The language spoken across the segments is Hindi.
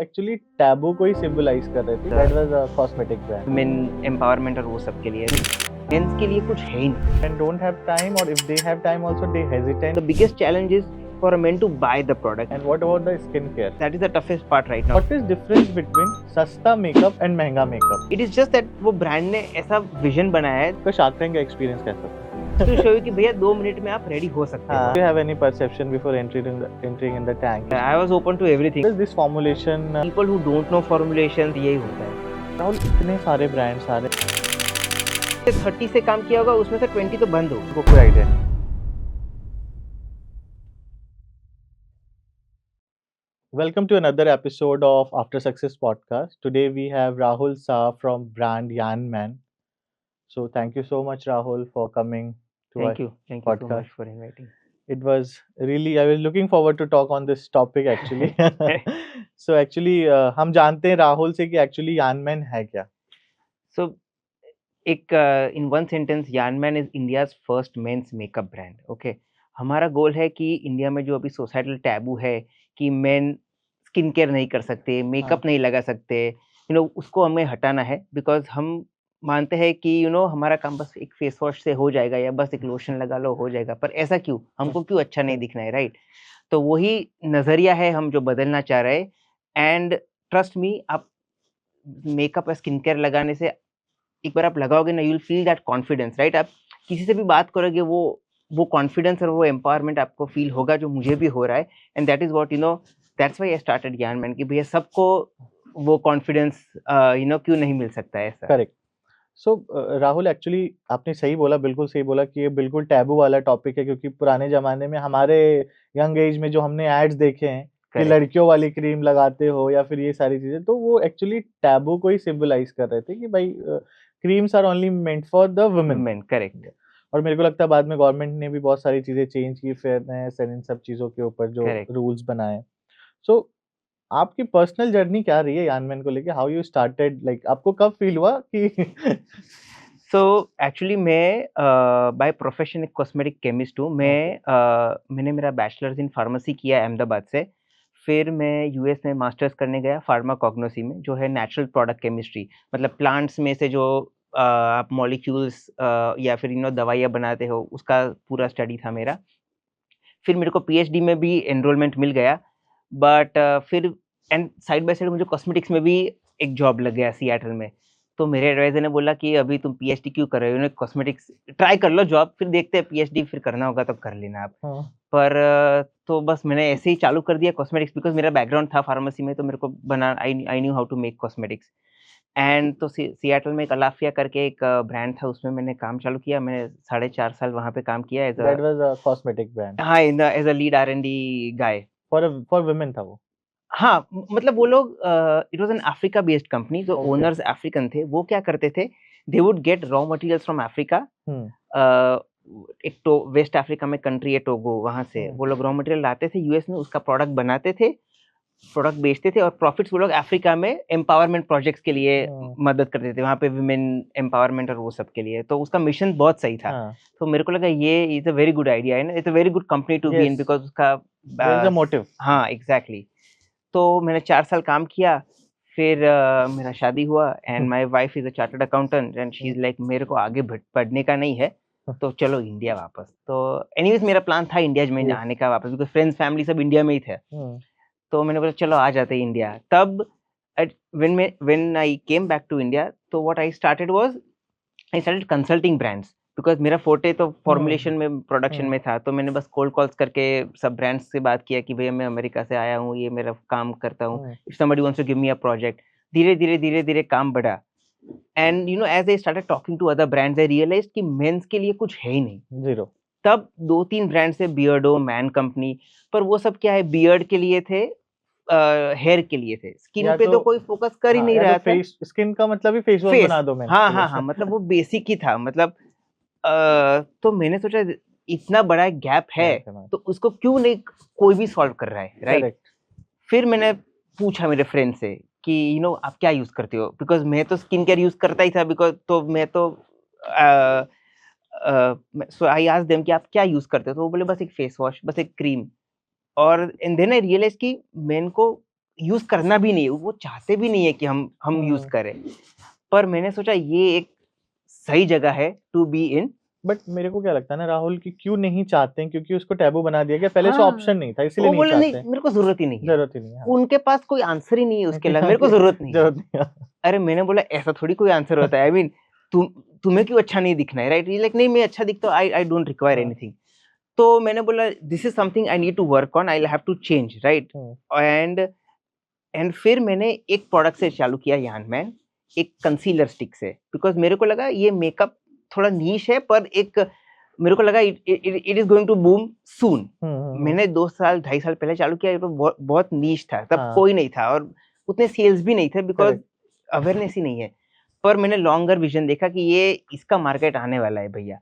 एक्चुअली टैबू को ही सिंबलाइज कर रहे थे। That was a cosmetic brand. Main empowerment और वो सब के लिए मेंस के लिए कुछ है ही नहीं. एंड डोंट हैव टाइम, और if they have time also they hesitate. The biggest challenge is for a man to buy the product. And what about the skin care? That is the toughest part right now. What is difference between सस्ता मेकअप एंड महंगा makeup? It is just that वो ब्रांड ने ऐसा विजन बनाया है तो शार्क टैंक का एक्सपीरियंस कैसा था? to show you कि भैया 2 मिनट में आप रेडी हो सकते हो. Do you have any perception before entering in the tank? I was open to everything. What is this formulation? People who don't know formulations यही होता है. राहुल, इतने सारे ब्रांड सारे 30 से काम किया होगा, उसमें से 20 तो बंद हो. को कोई आइडिया नहीं. Welcome to another episode of After Success podcast. Today we have Rahul Shah from brand Yan Man. So thank you so much, Rahul, for coming to Thank our you so podcast. much for inviting. It was really, I was looking forward to talk on this topic actually. So actually हम जानते हैं राहुल से कि actually Yan Man है क्या? So एक in one sentence, Yan Man is India's first men's makeup brand. Okay, हमारा गोल है कि इंडिया में जो अभी सोसाइटल टैबू है कि मेन स्किन केयर नहीं कर सकते, मेकअप नहीं लगा सकते, उसको हमें हटाना है. बिकॉज हम मानते हैं कि हमारा काम बस एक फेस वॉश से हो जाएगा या बस एक लोशन लगा लो हो जाएगा. पर ऐसा क्यों? हमको क्यों अच्छा नहीं दिखना है, राइट? तो वही नजरिया है हम जो बदलना चाह रहे हैं. एंड ट्रस्ट मी, आप मेकअप या स्किन केयर लगाने से एक बार आप लगाओगे ना, you will feel that confidence, right? आप किसी से भी बात करोगे, वो कॉन्फिडेंस और वो एम्पावरमेंट आपको फील होगा, जो मुझे भी हो रहा है. And that is what that's why I started यान मैन, कि भैया सबको वो कॉन्फिडेंस क्यों नहीं मिल सकता है ऐसा. करेक्ट. सो राहुल, एक्चुअली आपने सही बोला, बिल्कुल सही बोला कि ये बिल्कुल टैबू वाला टॉपिक है, क्योंकि पुराने जमाने में हमारे यंग एज में जो हमने एड्स देखे हैं कि Correct. लड़कियों वाली क्रीम लगाते हो या फिर ये सारी चीजें, तो वो एक्चुअली टैबू को ही सिंबलाइज कर रहे थे कि भाई creams are only meant for the women. Correct. और मेरे को लगता है बाद में गवर्नमेंट ने भी बहुत सारी चीजें चेंज की, फेयरनेस एंड इन सब चीजों के ऊपर जो Correct. रूल्स बनाए. सो आपकी पर्सनल जर्नी क्या रही है यानमैन को लेके? हाउ यू स्टार्टेड, लाइक आपको कब फील हुआ कि सो एक्चुअली मैं बाय प्रोफेशन एक कॉस्मेटिक केमिस्ट हूँ. मैंने मेरा बैचलर्स इन फार्मेसी किया अहमदाबाद से. फिर मैं यूएस में मास्टर्स करने गया फार्माकोग्नोसी में, जो है नेचुरल प्रोडक्ट केमिस्ट्री. मतलब प्लांट्स में से जो आप मॉलिक्यूल्स या फिर दवाइयाँ बनाते हो, उसका पूरा स्टडी था मेरा. फिर मेरे को पीएचडी में भी एनरोलमेंट मिल गया. बट फिर एंड साइड बाय साइड मुझे कॉस्मेटिक्स में भी एक जॉब लग गया सियाटल में. तो मेरे एडवाइजर ने बोला कि अभी तुम पीएचडी क्यों कर रहे हो, कॉस्मेटिक्स ट्राई कर लो जॉब, फिर देखते हैं पीएचडी फिर करना होगा तब कर लेना आप. पर तो बस मैंने ऐसे ही चालू कर दिया कॉस्मेटिक्स, बिकॉज मेरा बैकग्राउंड था फार्मेसी में, तो मेरे को I knew how to make cosmetics. And तो सियाटल में एक अलाफिया करके एक ब्रांड था, उसमें मैंने काम चालू किया. मैंने 4.5 साल वहाँ पे काम किया as that was a cosmetic brand हाँ, as a lead R&D guy. For women था वो? हाँ, मतलब वो लोग it was an Africa based company. जो Okay. ओनर्स अफ्रीकन थे, वो क्या करते थे, they would get raw materials from Africa. एक तो वेस्ट अफ्रीका में कंट्री है टोगो, वहां से वो लोग रॉ मटेरियल लाते थे यूएस में, उसका प्रोडक्ट बनाते थे, प्रोडक्ट बेचते थे, और प्रॉफिट्स वो लोग अफ्रीका में एम्पावरमेंट प्रोजेक्ट्स के लिए मदद करते थे, वहाँ पे वुमेन एम्पावरमेंट और वो सब के लिए. तो उसका मिशन बहुत सही था. तो मेरे को लगा ये is a very good idea है ना, it's a very good company to be in, because उसका देयर इज अ मोटिव. हाँ, एग्जैक्टली. तो मैंने 4 साल काम किया. फिर मेरा शादी हुआ and my wife is a chartered accountant and she is like, मेरे को आगे पढ़ने का नहीं है, तो चलो इंडिया वापस. तो एनीवेज मेरा प्लान था इंडिया में आने का वापस, बिकॉज फ्रेंड्स फैमिली सब इंडिया में ही थे. तो मैंने बोला चलो आ जाते हैं इंडिया. तब when I came back to India, तो what I started consulting brands, because मेरा फोर्टे तो फॉर्मुलेशन में, प्रोडक्शन में था. तो मैंने बस कोल्ड कॉल्स करके सब ब्रांड्स से बात किया कि भैया मैं अमेरिका से आया हूँ, ये मेरा काम करता हूँ, if somebody wants to give me a project. धीरे धीरे काम बढ़ा. And as I started talking to other brands, I realised कि मेंस के लिए कुछ है ही नहीं. जीरो. तब 2-3 ब्रांड्स है, बियर्डो, मैन कंपनी, पर वो सब क्या है, बियर्ड के लिए थे, हेयर के लिए थे. स्किन पे तो कोई फोकस कर ही नहीं रहा था. स्किन का मतलब ही फेस वॉश बना दो मैंने. हाँ, मतलब वो बेसिक ही था. मतलब तो मैंने सोचा इतना बड़ा गैप है, तो उसको क्यों नहीं कोई भी सॉल्व कर रहा है, राइट? फिर मैंने पूछा मेरे फ्रेंड से कि आप क्या यूज करते हो, बिकॉज मैं तो स्किन केयर यूज करता ही था, बिकॉज तो मैं तो सो आई आस्क्ड देम कि आप क्या यूज करते हो. तो वो बोले बस एक फेस वॉश, बस एक क्रीम. और एंड देन आई रियलाइज कि मेन को यूज करना भी नहीं है, वो चाहते भी नहीं है कि हम यूज करें। पर मैंने सोचा ये एक सही जगह है टू बी इन। बट मेरे को क्या लगता है ना राहुल कि क्यों नहीं चाहते हैं, क्योंकि उसको टैबू बना दिया गया, पहले से हाँ, ऑप्शन नहीं था इसलिए वो नहीं बोले नहीं चाहते। मेरे को जरूरत ही नहीं है, जरूरत ही नहीं है, हाँ। उनके पास कोई आंसर ही नहीं है उसके कि अलावा, हाँ मेरे को कि जरूरत नहीं है। जरूरत नहीं है। अरे मैंने बोला ऐसा थोड़ी कोई आंसर होता है, आई मीन तुम्हें क्यों अच्छा नहीं दिखना है, राइट? लाइक नहीं मैं अच्छा दिखता हूँ, आई डोंट रिक्वायर हाँ। एनीथिंग। तो मैंने बोला this is something I need to work on, I have to change, right? And फिर मैंने एक प्रोडक्ट से चालू किया यान मैन, एक कंसीलर स्टिक से, बिकॉज मेरे को लगा ये मेकअप थोड़ा नीश है, पर एक मेरे को लगा it is going to boom soon. मैंने 2 साल 2.5 साल पहले चालू किया, ये तो बहुत नीश था, तब हाँ। कोई नहीं था और उतने सेल्स भी नहीं थे, बिकॉज Correct. अवेयरनेस ही नहीं है। पर मैंने लॉन्गर विजन देखा कि ये इसका मार्केट आने वाला है भैया।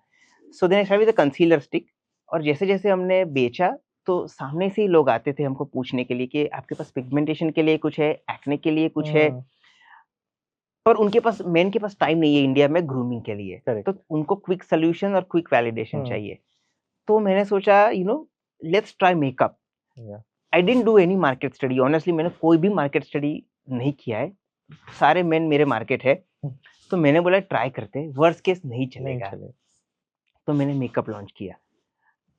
So then I started with the concealer stick, और जैसे जैसे हमने बेचा तो सामने से ही लोग आते थे हमको पूछने के लिए कि आपके पास पिगमेंटेशन के लिए कुछ है, एक्ने के लिए कुछ है, पर उनके पास मेन के पास टाइम नहीं है इंडिया में ग्रूमिंग के लिए। Correct. तो उनको क्विक सोल्यूशन और क्विक वैलिडेशन हम्म। चाहिए। तो मैंने सोचा let's try makeup. Yeah. I didn't do any market study, honestly मैंने कोई भी मार्केट स्टडी नहीं किया है, सारे मेन मेरे मार्केट है। तो मैंने बोला ट्राई करते, वर्स्ट केस नहीं नहीं चलेगा। चले। तो मैंने मेकअप लॉन्च किया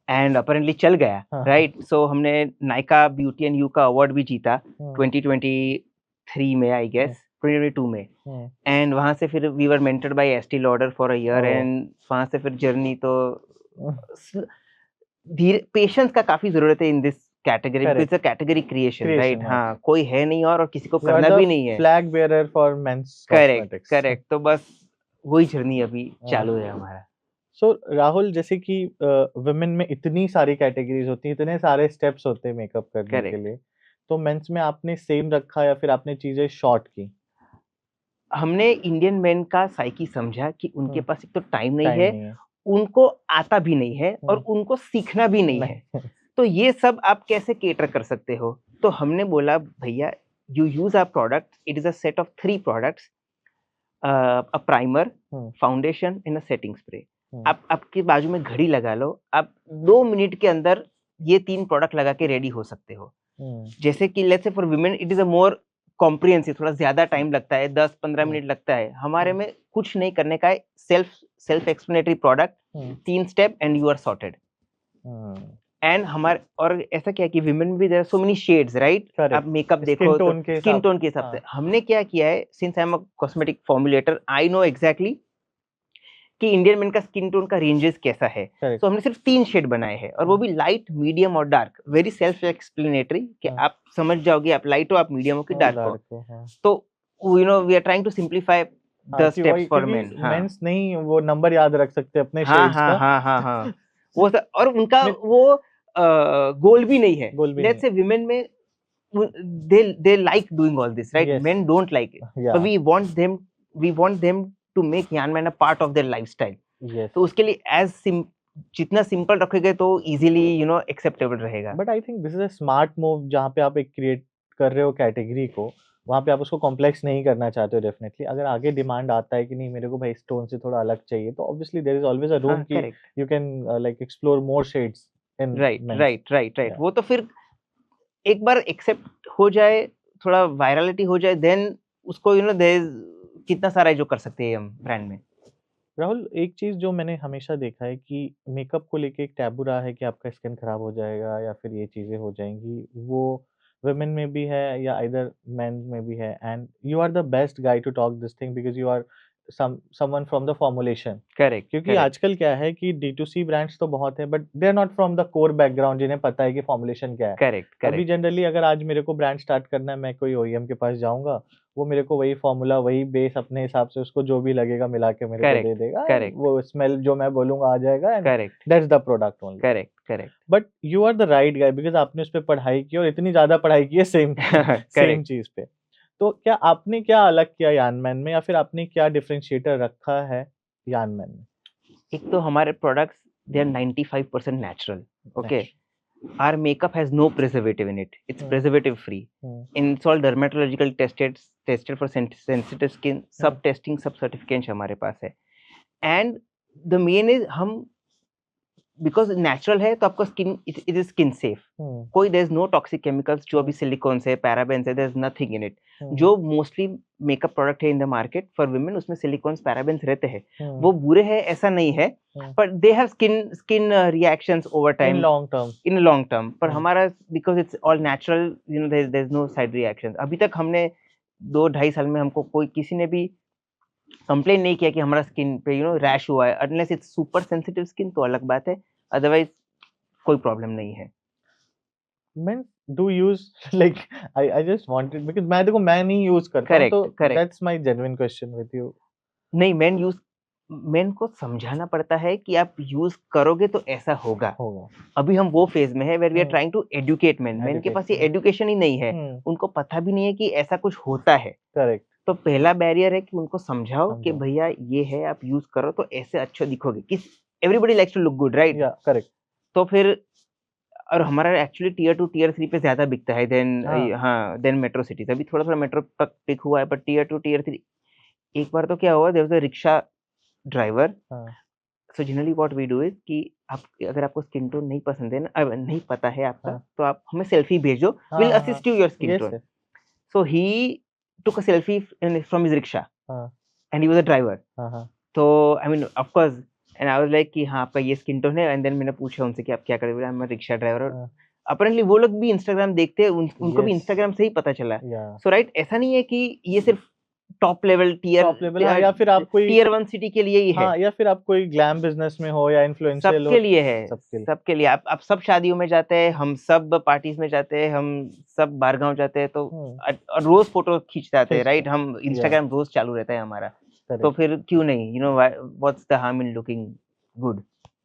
एंड अपेरेंटली चल गया, हाँ। राइट? सो हमने नायका ब्यूटी एंड यू का अवार्ड भी जीता 2023 में, आई गेस 2022 में। एंड वहां से फिर we were mentored by Estee Lauder for a year, and वहां से फिर जर्नी तो धीरे, पेशेंस का काफी जरूरत है in this category, Correct. It's a category creation, Creation, right? हाँ। हाँ, कोई है नहीं और किसी को You are करना the भी नहीं है। flag bearer for men's correct cosmetics. Correct, तो बस वही जर्नी अभी हाँ। चालू है हमारा। सो राहुल, जैसे कि वुमेन में इतनी सारी कैटेगरीज होती हैं, इतने सारे स्टेप्स होते हैं मेकअप करने के करेक्ट। लिए, तो मेंस में आपने सेम रखा या फिर आपने चीजें शॉर्ट की? हमने इंडियन मेन का साइकी समझा कि उनके पास एक तो टाइम नहीं टाइम है, नहीं है। उनको आता भी नहीं है और उनको सीखना भी नहीं है। तो ये सब आप कैसे केटर कर सकते हो? तो हमने बोला भैया you use our product, it is a set of 3 products, a primer, foundation and a setting spray. आप आपके बाजू में घड़ी लगा लो, आप 2 मिनट के अंदर ये 3 प्रोडक्ट लगा के रेडी हो सकते हो। जैसे कि let's say for women it is a more comprehensive, थोड़ा ज्यादा टाइम लगता है, 10-15 मिनट लगता है। हमारे में कुछ नहीं करने का है, self explanatory product, 3 step and you are sorted. And हमारे और ऐसा क्या है कि विमेन में भी there are so many shades, right? आप मेकअप देखो तो स्किन टोन के हिसाब से। हमने क्या किया है, since I am a cosmetic formulator, I know exactly कि इंडियन मेन का स्किन टोन का रेंजेस कैसा है। तो हमने सिर्फ 3 शेड बनाए हैं, और वो भी लाइट, मीडियम और डार्क, वेरी सेल्फ एक्सप्लेनेटरी कि आप समझ जाओगे, आप लाइट हो, आप मीडियम हो कि डार्क हो। तो we are trying to simplify the steps for men. Men's नहीं वो नंबर याद रख सकते अपने हाँ शेड्स का। हाँ हाँ हाँ वो और उनका वो गोल भी नहीं है। लेट्स से विमेन में they like doing all this, right? Men don't like it, but we want them to make Yan Man a part of their lifestyle. तो उसके लिए जितना सिंपल रखोगे तो इजीली एक्सेप्टेबल रहेगा। But I think this is a smart move, जहाँ पे आप एक क्रिएट कर रहे हो कैटेगरी को, वहाँ पे आप उसको कॉम्प्लेक्स नहीं करना चाहते हो। डेफिनेटली अगर आगे डिमांड आता है कि नहीं मेरे को भाई इस टोन से थोड़ा अलग चाहिए, तो obviously there is always a room कि you can like explore more shades in right. वो तो फिर एक बार एक्सेप्ट हो जाए, थोड़ा वायरलिटी हो जाए, देन उसको कितना सारा है जो कर सकते हैं हम ब्रांड में। राहुल, एक चीज़ जो मैंने हमेशा देखा है कि मेकअप को लेके एक टैबू रहा है कि आपका स्किन खराब हो जाएगा या फिर ये चीज़ें हो जाएँगी। वो वुमेन में भी है या आइदर मेन में भी है, and you are the best guy to talk this thing because you are someone from the formulation. Correct, क्योंकि आजकल क्या है कि D2C ब्रांड्स तो बहुत हैं, but they are not from the core background जिन्हें पता है कि फॉर्मुलेशन क्या है। करेक्ट। अभी जनरली अगर आज मेरे को ब्रांड स्टार्ट करना है, मैं कोई ओईएम के पास जाऊँगा, वो मेरे को वही फॉर्मूला, वही बेस अपने हिसाब से उसको जो भी लगेगा मिला के मेरे को दे देगा, एंड वो स्मेल जो मैं बोलूँगा आ जाएगा, and that's the product only. Correct. But you are the right guy because आपने उस पे पढ़ाई की और इतनी ज़्यादा पढ़ाई की है सेम चीज़ पे। तो क्या आपने क्या अलग किया यान मैन में, या फिर आपने क्या डिफरेंशिएटर रखा है यान मैन में? एक तो हमारे products they are 95% natural, okay? Our makeup has no preservative in it. It's preservative free. And it's all dermatological tested for sensitive skin. सब testing, सब certification हमारे पास है. And the main is हम बिकॉज नेचुरल है तो आपका skin it is skin safe, कोई there is no toxic chemicals, जो अभी सिलिकॉन है, पैराबेन्स है, there is nothing in it. जो मोस्टली मेकअप प्रोडक्ट है in the market for women, उसमें सिलिकॉन्स पैराबेन्स रहते हैं, वो बुरे हैं ऐसा नहीं है, but they have skin reactions over in time, long term. In long term. पर हमारा because it's all natural, you know, there is no side reactions. अभी तक हमने 2-2.5 साल में हमको कोई किसी ने भी कंप्लेन नहीं किया कि हमारा स्किन पे यू नो रैश हुआ है, unless it's super sensitive skin तो अलग बात है, अदरवाइज कोई प्रॉब्लम नहीं है। Men do use like I just wanted because मैं देखो मैं नहीं यूज करता हूँ, तो correct, correct. that's my genuine question with you। नहीं, मेन को समझाना पड़ता है कि आप यूज करोगे तो ऐसा होगा। होगा। अभी हम वो फेज में है where we are hmm. Trying to educate men. Men के पास ये Education। एजुकेशन ही नहीं है, उनको पता भी नहीं है कि ऐसा कुछ होता है। करेक्ट। तो पहला बैरियर है कि उनको समझाओ कि समझो। भैया ये है, आप यूज करो तो ऐसे अच्छे दिखोगे। किस everybody likes to look good, right? या करेक्ट। तो फिर और हमारा एक्चुअली टियर 2 टियर 3 पे ज्यादा बिकता है देन हाँ। हाँ देन मेट्रो सिटीज। अभी थोड़ा थोड़ा मेट्रो तक पिक हुआ है, बट टियर 2 टियर 3 एक बार तो क्या हुआ, there was a rickshaw driver. हाँ। So generally what we do is कि आप अगर आपको स्किन टोन नहीं पसंद है ना, नहीं पता है आपका, हाँ। तो आप हमें सेल्फी भेजो, हाँ। विल हाँ। हाँ। Assist you your skin yes tone. Yes. So he took a selfie from his rickshaw हाँ। And he was a driver. हाँ। हाँ। तो I mean of course, and I was like कि हाँ आपका ये स्किन टोन है, एंड देन मैंने पूछा उनसे कि आप क्या कर रहे हो, मैं रिक्शा ड्राइवर। हाँ। अपरेंटली वो लोग भी इंस्टाग्राम देखते हैं, उनको भी यस। इंस्टाग्राम से ही पता चला। या सो राइट, ऐसा नहीं है कि ये सिर्फ टॉप लेवल टॉप लेवल, हाँ, या फिर आप कोई, टियर 1 सिटी के लिए ही है। हाँ, या फिर आप कोई ग्लैम बिजनेस में हो या इन्फ्लुएंशियल हो, सबके लिए है, सबके लिए। सबके लिए। आप सब शादियों में जाते हैं, हम सब पार्टीज में जाते हैं, हम सब बाहर गाँव जाते हैं, तो हम्म। और रोज फोटो खींचते आते हैं, खींचते राइट? हैं। हम या इंस्टाग्राम रोज चालू रहता है हमारा, तो करेक्ट। फिर क्यों नहीं, you know, what's the harm in looking good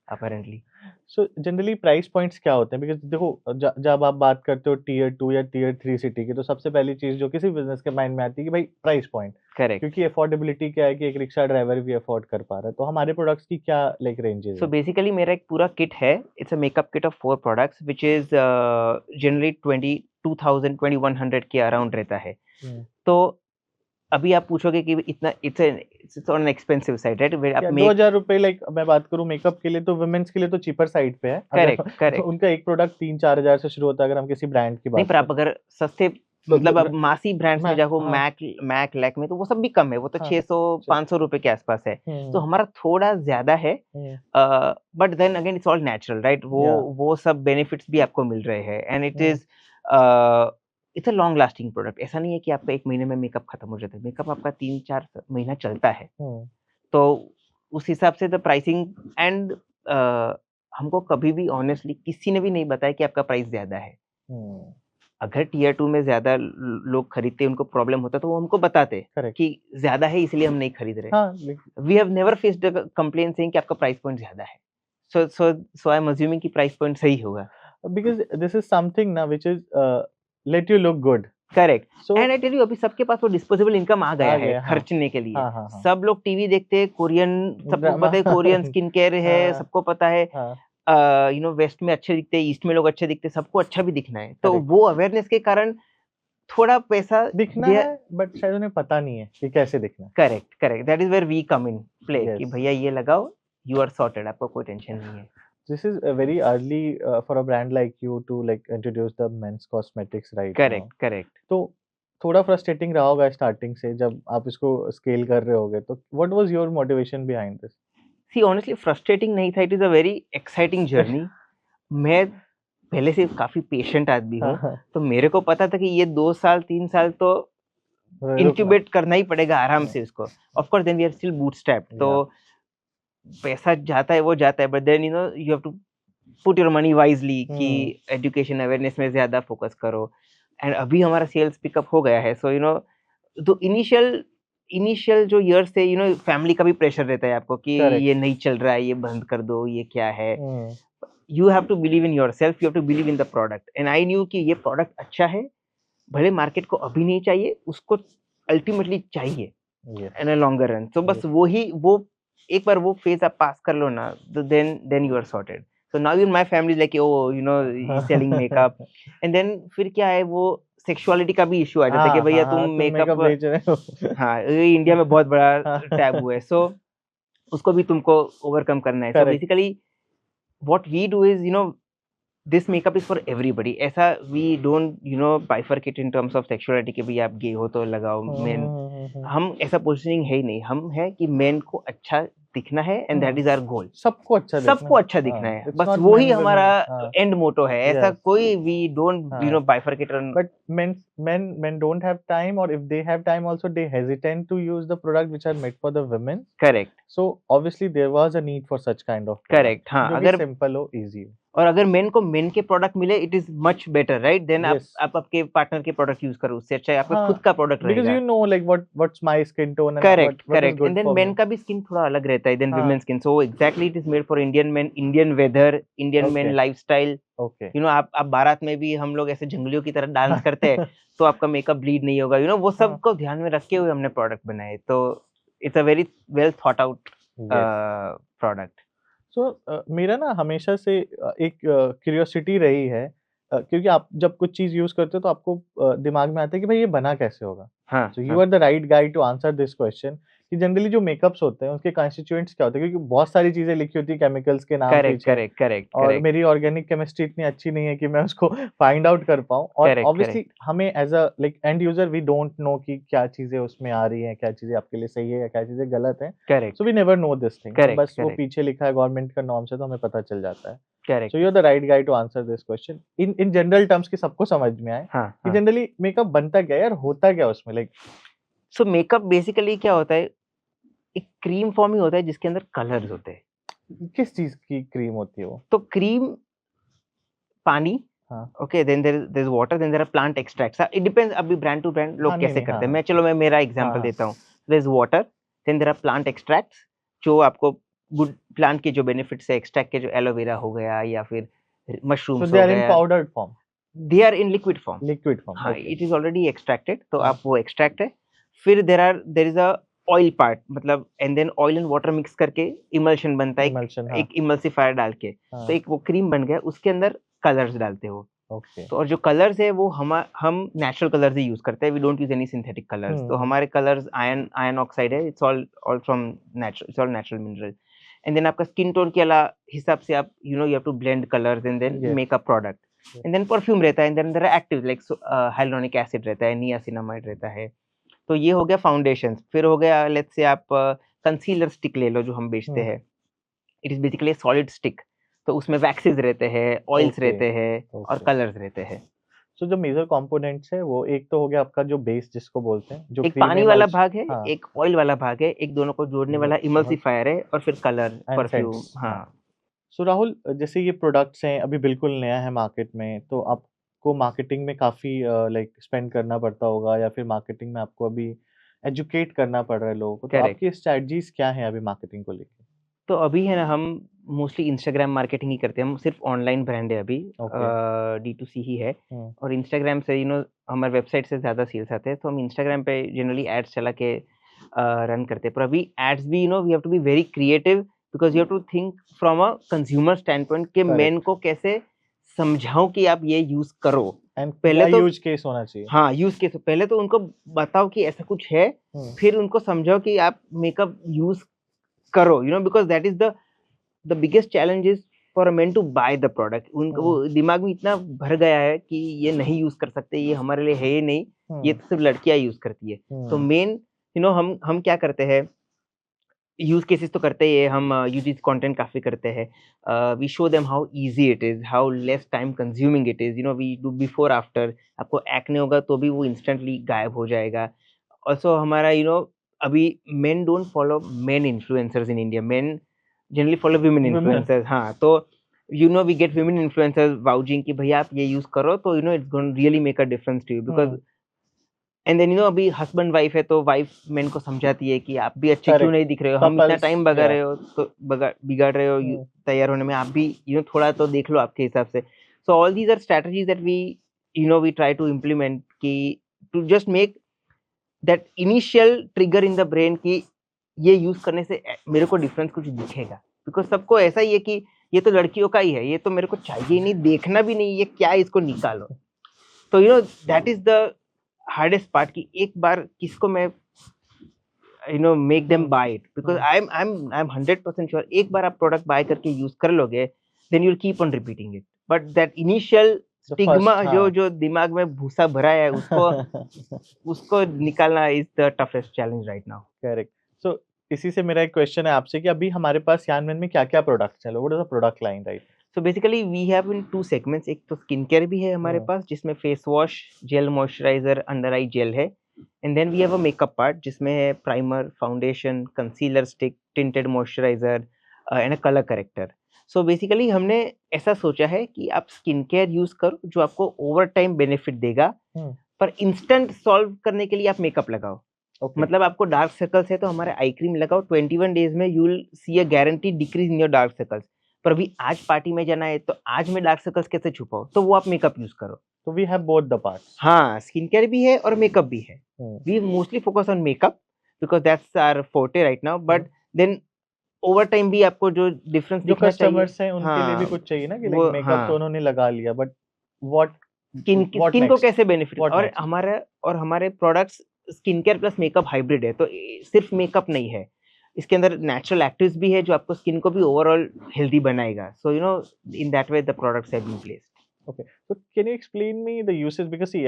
apparently. So generally price points क्या होते हैं? बिकॉज़ देखो जब आप बात करते हो टियर 2 या टियर 3 सिटी की, तो सबसे पहली चीज़ जो किसी बिज़नेस के माइंड में आती है कि भाई प्राइस पॉइंट। करेक्ट। क्योंकि अफोर्डेबिलिटी क्या है कि एक रिक्शा ड्राइवर भी अफोर्ड कर पा रहा है। तो हमारे प्रोडक्ट्स की क्या लाइक रेंजेस सो हैं? बेसिकली मेरा एक पूरा किट है, it's a makeup kit of 4 products which is generally 22,000 2100 के अराउंड रहता है। हुँ। तो अभी आप पूछोगे कि इतना it's on expensive side, right? Where आप या मेक ₹2000 लाइक मैं बात करूँ मेकअप के लिए, तो वुमेन्स के लिए तो चीपर साइड पे है। अगर करेक्ट, करेक्ट। उनका एक प्रोडक्ट 3-4 हज़ार से शुरू होता है, अगर हम किसी ब्रांड की नहीं, बात पर आप करें। अगर सस्ते, तो मतलब अब मासी ब्रांड्स में मैं जाओ, हाँ, मैक, लैक्मे, तो वो सब भी कम है, वो तो हाँ। 600-500 रुपए के आसपास है। तो हुँ, हमारा थोड़ा ज़्यादा है, hmm. But then again it's all natural, right? या वो सब बेनिफिट्स भी आपको मिल रहे हैं, and hmm, it's a long lasting product. ऐसा नहीं है कि आपका 1 महीने में मेकअप खत्म हो जाता है, मेकअप आपका 3-4 महीना चलता है। हुँ, तो उस हिसाब से द प्राइसिंग, एंड हमको कभी भी ऑनेस्टली किसी ने भी नहीं बताया कि आपका प्राइस ज़्यादा है। हुँ। अगर टियर 2 में ज़्यादा लोग खरीदते, उनको प्रॉब्लम होता, तो वो हमको बताते करेक्ट। कि ज़्यादा है इसलिए हम नहीं खरीद रहे। हाँ, like we have never faced a complaint saying कि आपका प्राइस पॉइंट ज़्यादा है। सो आई एम अज्यूमिंग कि प्राइस पॉइंट सही होगा। because this is something now which is let you look good। Correct. So and I tell you, अभी सबके पास वो डिस्पोजेबल इनकम आ गया आ है गया, हाँ। खर्चने के लिए। हाँ, हाँ, हाँ। सब लोग टीवी देखते हैं, कोरियन, सबको ड्रामा पता है कोरियन स्किन केयर है, हाँ, सबको पता है। हाँ, यू नो, वेस्ट में अच्छे दिखते हैं, ईस्ट में लोग अच्छे दिखते हैं, सबको अच्छा भी दिखना है। तो करेक्ट। वो अवेयरनेस के कारण थोड़ा पैसा दिखना दे। है बट शायद उन्हें पता नहीं है कि कैसे दिखना है। Correct, correct, that is where we come in play कि यस। भैया ये लगाओ, यू आर सॉर्टेड, आपको कोई टेंशन नहीं है। This is very early for a brand like you to like introduce the men's cosmetics right now। Correct, correct. तो थोड़ा फ्रस्ट्रेटिंग रहा होगा स्टार्टिंग से जब आप इसको स्केल कर रहे होगे, तो what was your motivation behind this? See honestly frustrating नहीं था, it is a very exciting journey. मैं पहले से काफ़ी पेशेंट आदमी हाँ, हूँ, हाँ। तो मेरे को पता था कि ये 2 साल 3 साल तो रुकना। इंक्यूबेट करना ही पड़ेगा आराम हाँ, से इसको। Of course then we are still bootstrapped, तो या पैसा जाता है वो जाता है, but then you know you have to put your money wisely कि हुँ, एजुकेशन अवेयरनेस में ज़्यादा फोकस करो। एंड अभी हमारा सेल्स पिकअप हो गया है, सो यू नो, तो इनिशियल इनिशियल जो इयर्स थे, यू नो, फैमिली का भी प्रेशर रहता है आपको कि करेक्ट। ये नहीं चल रहा है, ये बंद कर दो, ये क्या है? Hmm, you have to believe in yourself, you have to believe in the product, and I knew कि ये प्रोडक्ट अच्छा है, भले मार्केट को अभी नहीं चाहिए, उसको अल्टीमेटली चाहिए yes. In a longer run. So बस यस। वो एक बार वो फेज़ आप पास कर लो ना, तो then you are sorted. So now in my family like, oh, you know, he is selling makeup, and then फिर क्या है, वो सेक्सुअलिटी का भी इश्यू आ जाता है कि हाँ, भैया हाँ, तुम हाँ, तुम मेकअप मेकअप, बेच रहे हो। हाँ, ये इंडिया में बहुत बड़ा हाँ, टैबू है, सो उसको भी तुमको ओवरकम करना है। So correct. Basically what we do is, this makeup is for everybody. ऐसा we don't, bifurcate in terms of sexuality कि भाई आप gay हो तो लगाओ, men. हम ऐसा पोजिशनिंग है ही नहीं. हम है कि men को अच्छा दिखना है, and that is our goal. सबको अच्छा दिखना सबको है। अच्छा दिखना है, It's बस not वही men, हमारा women, हाँ, एंड मोटो है. ऐसा yes, कोई we don't, हाँ. bifurcate on. But men don't have time, or if they have time also, they hesitate to use the product which are made for the women. Correct. So obviously there was a need for such kind of product, correct. हाँ, जो कि अगर simple हो, easy हो. और अगर मेन को मेन के प्रोडक्ट मिले, it is much better, right? Then Yes. आप आपके पार्टनर के प्रोडक्ट यूज करो, उससे अच्छा आपका हाँ, खुद का प्रोडक्ट because रहेगा. you know like what's my skin tone and correct, what is correct. good and then for men me. का भी स्किन थोड़ा अलग रहता है देन हाँ, women skin. So exactly it is made for Indian men, Indian weather, Indian men okay, lifestyle. okay. आप बारात में भी हम लोग ऐसे जंगलियों की तरह डांस करते हैं, तो आपका मेकअप ब्लीड नहीं होगा. वो सब हाँ, को ध्यान में रख के हुए हमने प्रोडक्ट बनाए. तो it's a very well thought out yes. Product. So मेरा ना हमेशा से एक क्यूरियोसिटी रही है, क्योंकि आप जब कुछ चीज़ यूज़ करते हो तो आपको दिमाग में आता है कि भाई ये बना कैसे होगा? हाँ, सो यू हाँ. Are the right guy to answer this question कि जनरली जो मेकअप्स होते हैं उसके कंस्टिट्यूएंट्स क्या होते हैं? क्योंकि बहुत सारी चीज़ें लिखी होती है केमिकल्स के नाम करेक्ट, पीछे, करेक्ट, करेक्ट, और करेक्ट, मेरी ऑर्गेनिक केमिस्ट्री इतनी अच्छी नहीं है कि मैं उसको फाइंड आउट कर पाऊँ, और करेक्ट, ऑब्वियसली करेक्ट, हमें as a like end user we don't know कि क्या चीज़ें उसमें आ रही हैं, क्या चीज़ें आपके लिए सही है या क्या चीज़ें गलत हैं। So correct, we never know this thing, correct, बस वो करेक्ट, पीछे लिखा है गवर्नमेंट का नॉर्म्स है तो हमें पता चल जाता है। So correct. You are the right guy to answer this question in general terms कि सबको समझ में आए हाँ, कि हाँ. जनरली मेकअप बनता क्या है यार, होता क्या है उसमें, लाइक सो मेकअप बेसिकली क्या होता है, एक क्रीम फॉर्म ही होता है जिसके अंदर कलर्स होते हैं. किस चीज़ की क्रीम होती है वो? तो क्रीम, पानी, हाँ। Okay, then there is water, then there are plant extracts. It depends, अभी ब्रांड टू ब्रांड हाँ, लोग नहीं, कैसे नहीं, हाँ, करते हैं. हाँ। मैं मेरा हाँ, एग्जांपल हाँ। देता हूँ. There is water, then there are plant extracts, जो आपको गुड प्लांट के जो बेनिफिट्स है, एक्सट्रैक्ट के, जो एलोवेरा हो गया या फिर सो मशरूम्स दे हो आर इन गया, powdered form, they are in liquid form. Liquid form, हाँ, okay. It is already extracted, तो हाँ, आप वो एक्सट्रैक्ट है. फिर there is a oil part, मतलब, and then oil and water mix करके इमल्शन बनता है, इमल्शन, हाँ, एक इमल्सिफायर डाल के. तो हाँ, एक वो क्रीम बन गया, उसके अंदर कलर्स डालते हो. ओके। तो और जो कलर्स है वो हम नेचुरल कलर्स ही यूज करते हैं. We don't use any synthetic colours. तो हुँ, हमारे कलर्स आयन ऑक्साइड है. It's all from natural, it's all natural mineral. And then आपका स्किन टोन के हिसाब से आप you have to blend colours and then yes, make a product. Yes, and then perfume रहता है, and then there are active like hyaluronic acid रहता है, नियासिनामाइड रहता है. तो ये हो गया फाउंडेशन. फिर हो गया, लेट्स से आप कंसीलर स्टिक ले लो जो हम बेचते हुँ, हैं. It is basically solid stick. तो उसमें वैक्सेस रहते हैं, ऑयल्स ओके, रहते हैं और ओके। कलर्स रहते हैं. सो जो मेजर कंपोनेंट्स है वो एक तो हो गया आपका जो बेस जिसको बोलते हैं, जो एक क्रीम पानी वाला इमल्श, भाग है, हाँ, एक ऑयल वाला भाग है, एक दोनों को जोड़ने वाला इमल्स इमल्सिफायर है, और फिर कलर, एंड परफ्यूम. सेंट्स, हाँ। हाँ. सो राहुल, जैसे ये प्रोडक्ट्स हैं, अभी बिल्कुल नया है मार्केट में, तो आपको मार्केटिंग में काफ़ी लाइक स्पेंड करना पड़ता होगा, या फिर मार्केटिंग में आपको अभी एजुकेट करना पड़ रहा है लोगों को, तो करेक्ट. आपकी स्ट्रैटेजीज़ क्या हैं अभी मार्केटिंग को लेके? तो अभी है ना, हम मोस्टली इंस्टाग्राम मार्केटिंग ही करते हैं. हम सिर्फ ऑनलाइन ब्रांड है अभी, ओके, D2C ही है. हुँ, और इंस्टाग्राम से हमारे वेबसाइट से ज़्यादा सेल्स आते हैं, तो हम इंस्टाग्राम पे जनरली एड्स चला के रन करते हैं. पर अभी एड्स भी we have to be very creative, because you have to think from a consumer standpoint कि मेन करेक्ट, को कैसे समझाऊँ कि आप ये यूज़ करो. एंड क्या पहले तो यूज़ केस होना चाहिए? हाँ, यूज़ केस पहले तो उनको बताओ कि ऐसा कुछ है, हुँ, फिर उनको समझाओ कि आप मेकअप यूज़ करो, because that is the biggest challenge is for a man to buy the product. उनको हुँ, वो दिमाग में इतना भर गया है कि ये नहीं यूज़ कर सकते, ये हमारे लिए है ही नहीं, ये हुँ, तो सिर्फ़ लड़कियाँ यूज़ करती है. तो हुँ, मेन, हम क्या करते हैं, यूज़ केसेस तो करते ही है, हम यूजेस कंटेंट काफ़ी करते हैं. We show them how easy it is, how less time consuming it is, we do before after. आपको एक्ने होगा तो भी वो इंस्टेंटली गायब हो जाएगा. ऑल्सो हमारा, अभी men don't follow men influencers in India. Men generally follow women women, influencers. हाँ, तो we get women influencers vouching कि भैया आप ये यूज़ करो, तो it's gonna really make a difference to you, because हुँ, एंड देन अभी हस्बैंड वाइफ है, तो वाइफ मेन को समझाती है कि आप भी अच्छे क्यों करेक्ट, नहीं दिख रहे हो, हम इतना कपल्स, टाइम बगा या, रहे हो, तो बिगाड़ रहे हो हुँ, तैयार होने में, आप भी थोड़ा तो देख लो आपके हिसाब से. So all these are strategies that we try to implement, कि to just make that initial trigger in the brain कि ये यूज करने से मेरे को डिफरेंस कुछ दिखेगा. बिकॉज सबको ऐसा ही है कि ये तो लड़कियों का ही है, ये तो मेरे को चाहिए ही नहीं, देखना भी नहीं, ये क्या है, इसको निकालो. तो that is the hardest part, कि एक बार किसको मैं मेक देम हुँ, बाय इट, बिकॉज हुँ, आई एम 100% श्योर, एक बार आप प्रोडक्ट बाय करके यूज कर लोगे, then you'll keep on repeating it. But that initial The stigma first, जो हाँ. जो दिमाग में भूसा भरा है उसको निकालना is the toughest challenge right now. Correct. So इसी से मेरा एक क्वेश्चन है आपसे कि अभी हमारे पास यानमैन में क्या-क्या प्रोडक्ट्स हैं? What is the product line, right? So basically we have in two segments. एक तो स्किन केयर भी है हमारे हुँ. पास जिसमें face wash, gel moisturiser, under eye gel है. And then we have a makeup part जिसमें है primer, foundation, concealer stick, tinted moisturiser and a colour corrector. So basically हमने ऐसा सोचा है कि आप स्किन केयर यूज करो जो आपको ओवर टाइम बेनिफिट देगा, हुँ. पर इंस्टेंट सॉल्व करने के लिए आप मेकअप लगाओ. ओके. मतलब आपको डार्क सर्कल्स है तो हमारा आई क्रीम लगाओ, 21 डेज में you will see a guarantee decrease in your dark circles. पर अभी आज पार्टी में जाना है तो आज में डार्क सर्कल्स कैसे छुपाओ, तो वो आप मेकअप यूज करो. तो we have both the parts. हाँ, स्किन केयर भी है और मेकअप भी है. Hmm. We mostly focus on makeup because that's our forte right now. But hmm. Then over time भी आपको जो डिफरेंस जो दिखना चाहिए. कस्टमर्स हैं उनके लिए भी हाँ, कुछ चाहिए ना कि लाइक वो मेकअप तो हाँ, उन्होंने लगा लिया, बट व्हाट व्हाट स्किन को नेक्स्ट? कैसे बेनिफिट. व्हाट और नेक्स्ट? हमारे products skin care plus makeup hybrid है, तो सिर्फ मेकअप नहीं है. इसके अंदर नेचुरल एक्टिव्स भी है जो आपको स्किन को भी ओवरऑल हेल्दी बनाएगा. So you know in that way the products have been placed. Okay. तो can you explain me the usage because see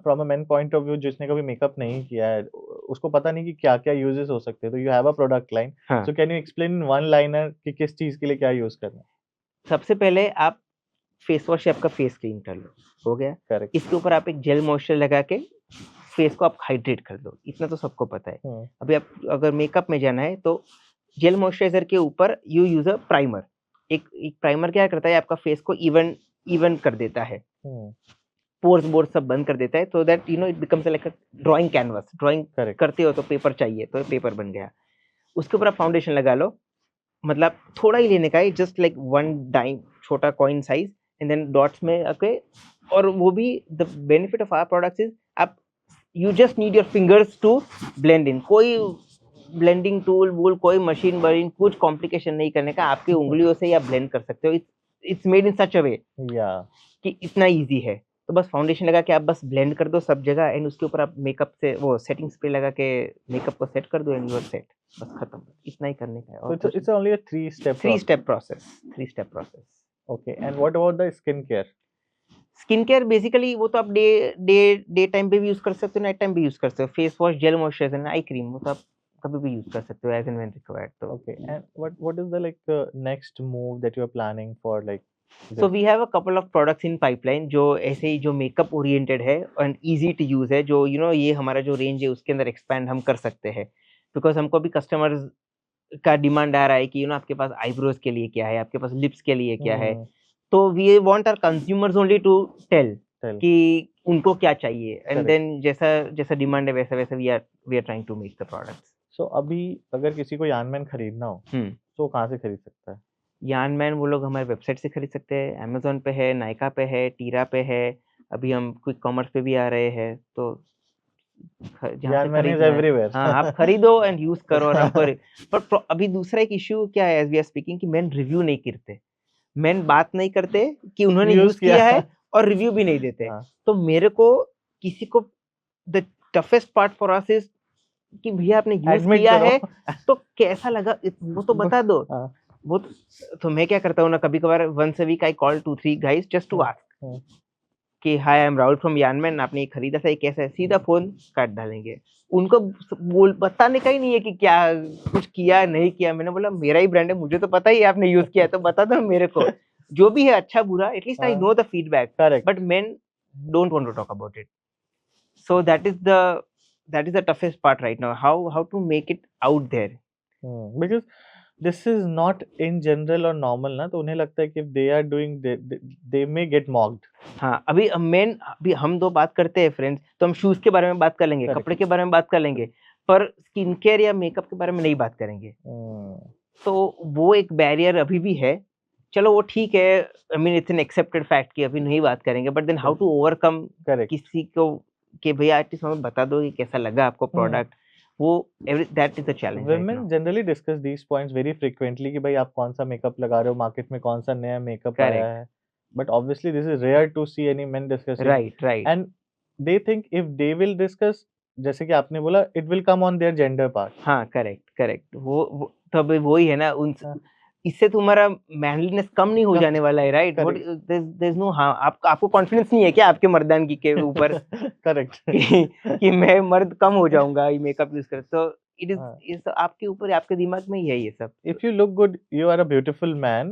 from a men point of view जिसने कभी मेकअप नहीं किया है उसको पता नहीं कि क्या-क्या यूजेस हो सकते हैं. तो you have a product line. हाँ, so can you explain in one liner कि किस चीज़ के लिए क्या यूज़ करना है? सबसे पहले आप फेस वॉश से आपका फेस क्लीन कर लो, हो गया. करेक्ट. इसके ऊपर आप एक जेल मॉइस्चर लगा के फेस को आप हाइड्रेट कर दो, इतना तो सबको पता है. हुँ. अभी आप अगर मेकअप में जाना है तो जेल मॉइस्चराइजर के ऊपर यू यूज अ प्राइमर. एक प्राइमर क्या करता है, आपका फेस को इवन इवन कर देता है, हुँ. पोर्स बोर्स सब बंद कर देता है, so that you know it becomes like a drawing canvas. Drawing correct. करते हो तो पेपर चाहिए, तो पेपर बन गया. उसके ऊपर आप फाउंडेशन लगा लो. मतलब थोड़ा ही लेने का है, जस्ट लाइक 1 डाइम, छोटा coin size. And then dots में ओके. और वो भी the benefit of our products is आप you just need your fingers to blend in. कोई ब्लेंडिंग टूल वूल, कोई मशीन बर्निंग, कुछ कॉम्प्लिकेशन नहीं करने का. आपकी उंगलियों से ही आप ब्लेंड कर सकते हो. इट्स मेड इन सच अ वे या. कि इतना इजी है. तो बस फाउंडेशन लगा के आप बस ब्लेंड कर दो सब जगह, एंड उसके ऊपर आप मेकअप से वो सेटिंग स्प्रे लगा के मेकअप को सेट कर दो एंड यू आर सेट. बस खत्म. इतना ही करने का है So और कुछ it's only a three-step three process. Step process. Three step process. Okay. And what about the skincare? Skin care basically वो तो आप डे डे डे टाइम पे भी यूज कर सकते हो, नाइट टाइम भी यूज कर सकते हो. Face wash, gel moisturiser, eye cream, वो तो आप कभी भी यूज कर सकते हो एज एंड व्हेन रिक्वायर्ड. तो Okay. And what is the like next move that you're planning for like so this? We have a couple of products in pipeline जो ऐसे ही जो मेकअप ओरिएंटेड है एंड इजी टू यूज है, जो यू नो ये हमारा जो रेंज है उसके अंदर एक्सपैंड हम कर सकते हैं. बिकॉज हमको भी कस्टमर्स का डिमांड आ रहा है कि यू नो आपके पास आईब्रोज के लिए क्या है, आपके पास लिप्स के लिए क्या है. Hmm. तो we want our consumers only to tell Tell. कि उनको क्या चाहिए, एंड Correct. देन जैसा जैसा डिमांड है वैसा वैसा we are trying to make the products. So अभी अगर किसी को यानमैन खरीदना हो तो वो कहाँ से खरीद सकता है? यान मैन वो लोग हमारे वेबसाइट से खरीद सकते हैं. अमेज़न पे है, नायका पे है, टीरा पे है. अभी हम क्विक कॉमर्स पे भी आ रहे हैं. तो जहाँ से यानमैन इज खरीदना है, एवरीवेयर. हाँ, आप खरीदो एंड यूज़ करो और हमको पर अभी दूसरा एक इश्यू क्या है, एज़ वी आर स्पीकिंग, कि मेन रिव्यू नहीं करते. मेन बात नहीं करते कि उन्होंने यूज यूज़ किया. किया है और रिव्यू भी नहीं देते. हाँ. तो मेरे को किसी को the toughest part for us is कि भैया आपने यूज़ Admit किया करो. है तो कैसा लगा वो तो बता दो. हाँ. वो तो मैं क्या करता हूँ ना, कभी-कभार once a week I call 2-3 guys just to ask hmm. कि hi I am Rahul from Yanman, आपने ये खरीदा था, ये कैसा है? सीधा फ़ोन काट डालेंगे. उनको बोल बताने का ही नहीं है कि क्या कुछ किया नहीं किया. मैंने बोला मेरा ही ब्रांड है, मुझे तो पता ही है आपने यूज़ किया है, तो बता दो मेरे को. जो भी है अच्छा बुरा, at least I know the feedback. Correct. But men don't want to talk about it. So that is the toughest part right now, how to make it out there. Because this is not in general or normal ना, तो उन्हें लगता है कि if they are doing they may get mocked. हाँ, अभी हम 2 बात करते हैं फ्रेंड्स, तो हम शूज़ के बारे में बात कर लेंगे, Correct. कपड़े के बारे में बात कर लेंगे, पर स्किन केयर या मेकअप के बारे में नहीं बात करेंगे. तो वो एक बैरियर अभी भी है. चलो वो ठीक है, I mean it's an accepted fact कि अभी नहीं बात करेंगे, but then how to overcome Correct. किसी को कि भैया एटलीस्ट हमें बता दो कि कैसा लगा आपको प्रोडक्ट. वो that is the challenge right Women now. generally discuss these points very frequently कि भाई आप कौन सा मेकअप लगा रहे हो, मार्केट में कौन सा नया मेकअप आया करेक्ट. है. But obviously this is rare to see any men discussing. Right, right. And they think if they will discuss, जैसे कि आपने बोला, it will come on their gender part. हाँ, करेक्ट, करेक्ट. वो तो अभी वही है ना, हाँ. इससे तुम्हारा मैनलीनेस कम नहीं हो कम जाने वाला है, right? What correct there is no, हाँ, आपको कॉन्फिडेंस नहीं है क्या आपके मर्दानगी के ऊपर करेक्ट कि मैं मर्द कम हो जाऊंगा ये मेकअप यूज कर? तो इट इज हाँ इस आपके ऊपर, आपके दिमाग में ही है ये सब। if you look good you are a beautiful man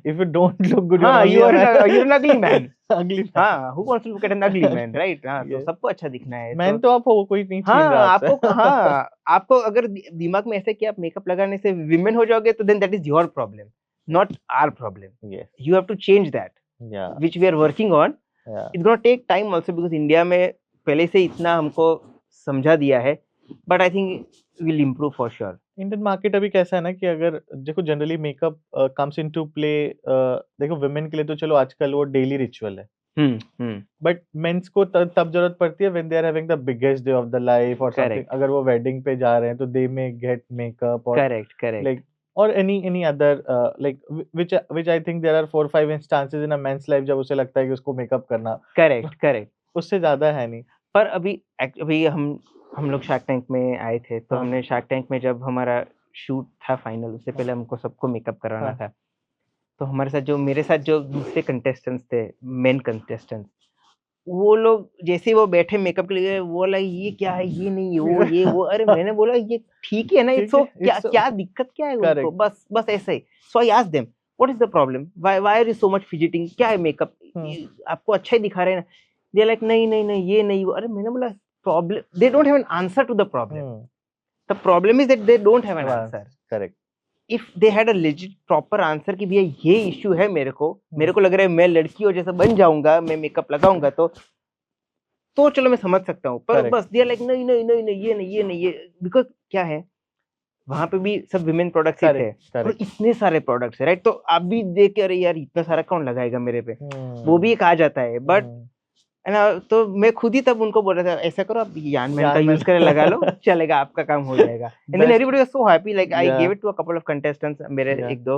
if you don't look good you are हाँ, only a man you are an ugly man. ugly man हाँ, who wants to look at an ugly man, right? हाँ, तो yes सबको अच्छा दिखना है तो मैन तो आप हो कोई नहीं छीन रहा हाँ, आपसे आपको हाँ, आपको अगर दिमाग में ऐसे कि आप मेकअप लगाने से विमेन हो जाओगे तो then that is your problem, not our problem. yes you have to change that, yeah which we are working on. yeah it's gonna take time also, because India में पहले से इतना हमको समझा दिया है, but I think will improve for sure. Indian market अभी कैसा है ना कि अगर देखो generally makeup comes into play देखो वुमेन के लिए तो चलो आजकल वो डेली रिचुअल है हम्म, बट मेंस को तब जरूरत पड़ती है when they are having the biggest day of the life और समथिंग करेक्ट, अगर वो वेडिंग पे जा रहे हैं तो दे मे गेट मेकअप और correct, correct, like or any other like which I think there are 4-5 instances in a man's life जब उसे लगता है कि उसको मेकअप करना करेक्ट, करेक्ट। उससे ज्यादा है नहीं पर अभी हम लोग शार्क टैंक में आए थे, तो हाँ हमने शार्क टैंक में जब हमारा शूट था फाइनल, उससे हाँ पहले हमको सबको मेकअप करवाना हाँ था। तो हमारे साथ जो मेरे साथ जो दूसरे कंटेस्टेंट्स थे, मेन कंटेस्टेंट्स, वो लोग जैसे ही वो बैठे मेकअप के लिए, वो बोला ये क्या है, ये नहीं, ये वो। अरे मैंने बोला ये ठीक है ना, ठीक इट्स है क्या इट्स क्या दिक्कत क्या है उनको? करेक्ट बस बस ऐसे ही। So I asked them what is the problem, why are you so much fidgeting, क्या है मेकअप, हम्म आपको अच्छा ही दिखा रहे हैं ना? दे लाइक नहीं नहीं नहीं, ये नहीं वो। अरे मैंने बोला problem, they don't have an answer to the problem. Hmm the problem is that they don't have an answer. Correct if they had a legit proper answer कि भैया ये इश्यू है मेरे को लग रहा है मैं लड़कियों जैसा बन जाऊंगा, मैं मेकअप लगाऊंगा तो चलो मैं समझ सकता हूँ। पर करेक्ट बस दे लाइक नहीं नहीं नहीं नहीं, ये नहीं, ये बिकॉज क्या है, वहां पे भी सब विमेन प्रोडक्ट्स ही थे करेक्ट और करेक्ट इतने सारे प्रोडक्ट्स है, राइट? तो आप भी देख के अरे यार इतना सारा कौन लगाएगा मेरे पे, वो भी हम्म एक आ जाता है। बट है ना, तो मैं खुद ही तब उनको बोल रहा था ऐसा करो आप यान मैन का यार मैं यूज करे लगा लो, चलेगा, आपका काम हो जाएगा। And then best everybody was so happy, like I या gave it to a couple of contestants, मेरे या एक दो।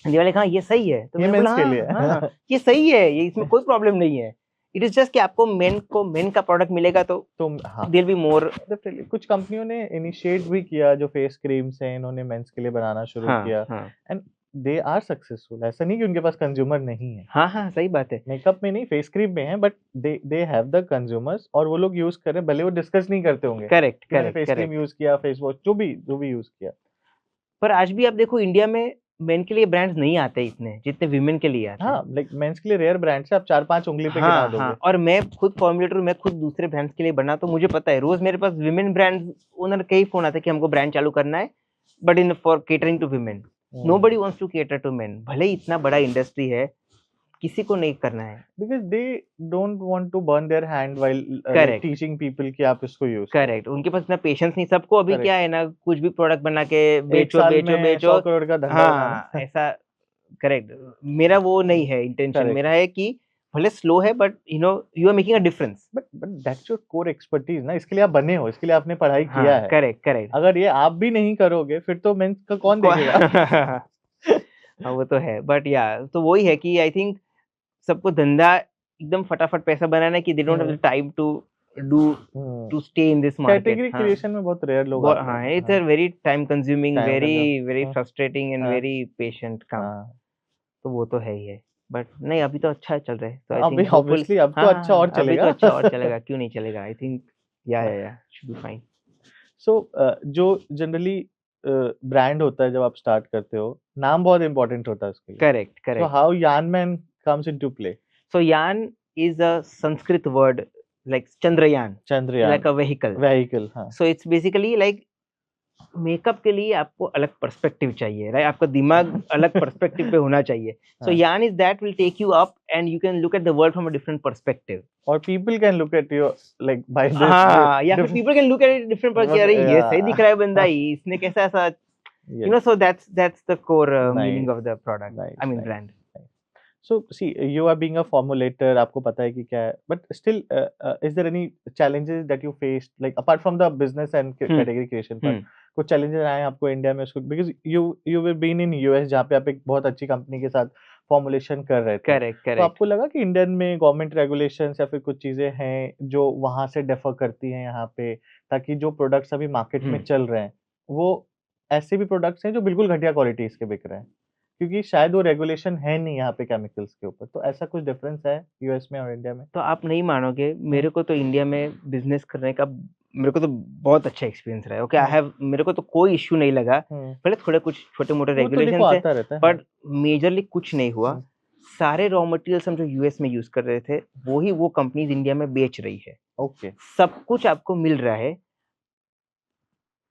ये वाले हाँ ये सही है, तो ये मैंने बोला मेंस के हाँ लिए हाँ ये सही है, ये इसमें कोई प्रॉब्लम नहीं है। इट इज जस्ट कि आपको मेन का प्रोडक्ट मिलेगा तो तो हाँ देयर बी मोर। डेफिनेटली कुछ कंपनियों ने इनिशिएट भी किया जो फेस क्रीम्स हैं इन्होंने मेंस के लिए बनाना शुरू हाँ किया हाँ एंड दे आर सक्सेसफुल ऐसा नहीं कि उनके पास कंज्यूमर नहीं है हाँ हाँ, सही बात है। मेकअप में नहीं फेस क्रीम में है but they have the consumers और वो लोग यूज कर रहे हैं भले वो डिस्कस नहीं करते होंगे करेक्ट, कि मैंने correct, face cream correct. Use किया फेस वॉश जो भी यूज किया पर आज भी आप देखो इंडिया में मेन के लिए ब्रांड्स नहीं आते इतने जितने विमेन के लिए आते हैं। हाँ लाइक मेंस के लिए रेयर ब्रांड्स है आप 4-5 उंगली पे गिना हाँ हाँ, दोगे और मैं खुद फॉर्मुलेटर, मैं खुद दूसरे ब्रांड्स के लिए बना, तो मुझे पता है रोज मेरे पास विमेन ब्रांड ओनर का ही फोन आता है कि हमको ब्रांड चालू करना है, but in for catering to women. Nobody wants to cater to men, भले ही इतना बड़ा इंडस्ट्री है, किसी को नहीं करना है। Because they don't want to burn their hand while like correct, teaching people कि आप इसको यूज करो करेक्ट, उनके पास इतना पेशेंस नहीं। सबको अभी क्या करेक्ट है ना, कुछ भी प्रोडक्ट बना के एक बेचो साल बेचो में बेचो। 100 करोड़ का धंधा बनाना हाँ, ऐसा। करेक्ट, मेरा वो नहीं है इंटेंशन। करेक्ट मेरा है कि भले स्लो है but you are making a difference. But that's your core expertise ना इसके लिए आप बने हो इसके लिए आपने पढ़ाई किया हाँ, है करेक्ट, करेक्ट। अगर ये आप भी नहीं करोगे फिर तो मेंस का कौन को देखेगा हाँ, वो तो है, बट या तो वही है कि आई थिंक सबको धंधा एकदम फटाफट पैसा बनाना है कि they don't have the time to do to stay in this market. Category हाँ, क्रिएशन में बहुत रेयर लोग वो आते हाँ, हैं इट्स हाँ a very time consuming, time very consume very frustrating and हाँ वेरी पेशेंट काम। हाँ तो वो तो है ही है। बट नहीं, अभी तो अच्छा चल रहा है, तो आई अभी थिंक होपफुल। ऑब्वियसली अब तो हाँ, हाँ, अच्छा और हाँ, अभी तो चलेगा अच्छा और चलेगा, क्यों नहीं चलेगा? आई थिंक या शुड बी फाइन। सो जो जनरली ब्रांड होता है जब आप स्टार्ट करते हो नाम बहुत इंपॉर्टेंट होता है उसके लिए करेक्ट, सो करेक्ट। हाउ यान man comes into play So Yan is a Sanskrit word like Chandrayaan, like Chandrayaan a vehicle. Vehicle हाँ So it's basically like makeup के लिए आपको अलग पर्सपेक्टिव चाहिए, राइट? आपका दिमाग अलग पर्सपेक्टिव पे होना चाहिए। सो हाँ Yan is that will take you up and you can look at the world from a different perspective. और people can look at you like by this हाँ, या फिर people can look at it different पर कि अरे ये सही दिख रहा है बंदा, ही इसने कैसा ऐसा, yes so that's the core meaning nice of the product, nice I mean nice brand. So see, you are being a formulator, आपको पता है कि क्या है, but still, is there any challenges that you faced, like apart from the business and hmm, category creation part, हम्म, कुछ challenges आए आपको इंडिया में उसको because you were been in US जहाँ पे आप एक बहुत अच्छी कंपनी के साथ formulation कर रहे थे, करेक्ट, तो करेक्ट। आपको लगा कि इंडियन में गवर्नमेंट रेगुलेशंस या फिर कुछ चीजें हैं जो वहां से डिफर करती हैं यहाँ पे, ताकि जो प्रोडक्ट्स अभी मार्केट में हम्म। चल रहे हैं वो ऐसे भी प्रोडक्ट्स हैं जो बिल्कुल घटिया क्वालिटीज के बिक रहे हैं क्योंकि शायद वो रेगुलेशन है नहीं यहाँ पे केमिकल्स के ऊपर, तो ऐसा कुछ डिफरेंस है यूएस में और इंडिया में? तो आप नहीं मानोगे, हुँ, मेरे को तो इंडिया में बिज़नेस करने का मेरे को तो बहुत अच्छा एक्सपीरियंस रहा है। ओके, आई हुँ, हैव मेरे को तो कोई इश्यू नहीं लगा। हुँ। पहले थोड़े कुछ छोटे-मोटे वो तो देखो रेगुलेशंस है, आता रहता है, हाँ। बट मेजरली कुछ नहीं हुआ। हुँ, सारे रॉ मटेरियल्स हम जो यूएस में यूज़ कर रहे थे, वो ही वो कंपनीज़ इंडिया में बेच रही है। ओके। सब कुछ आपको मिल रहा है,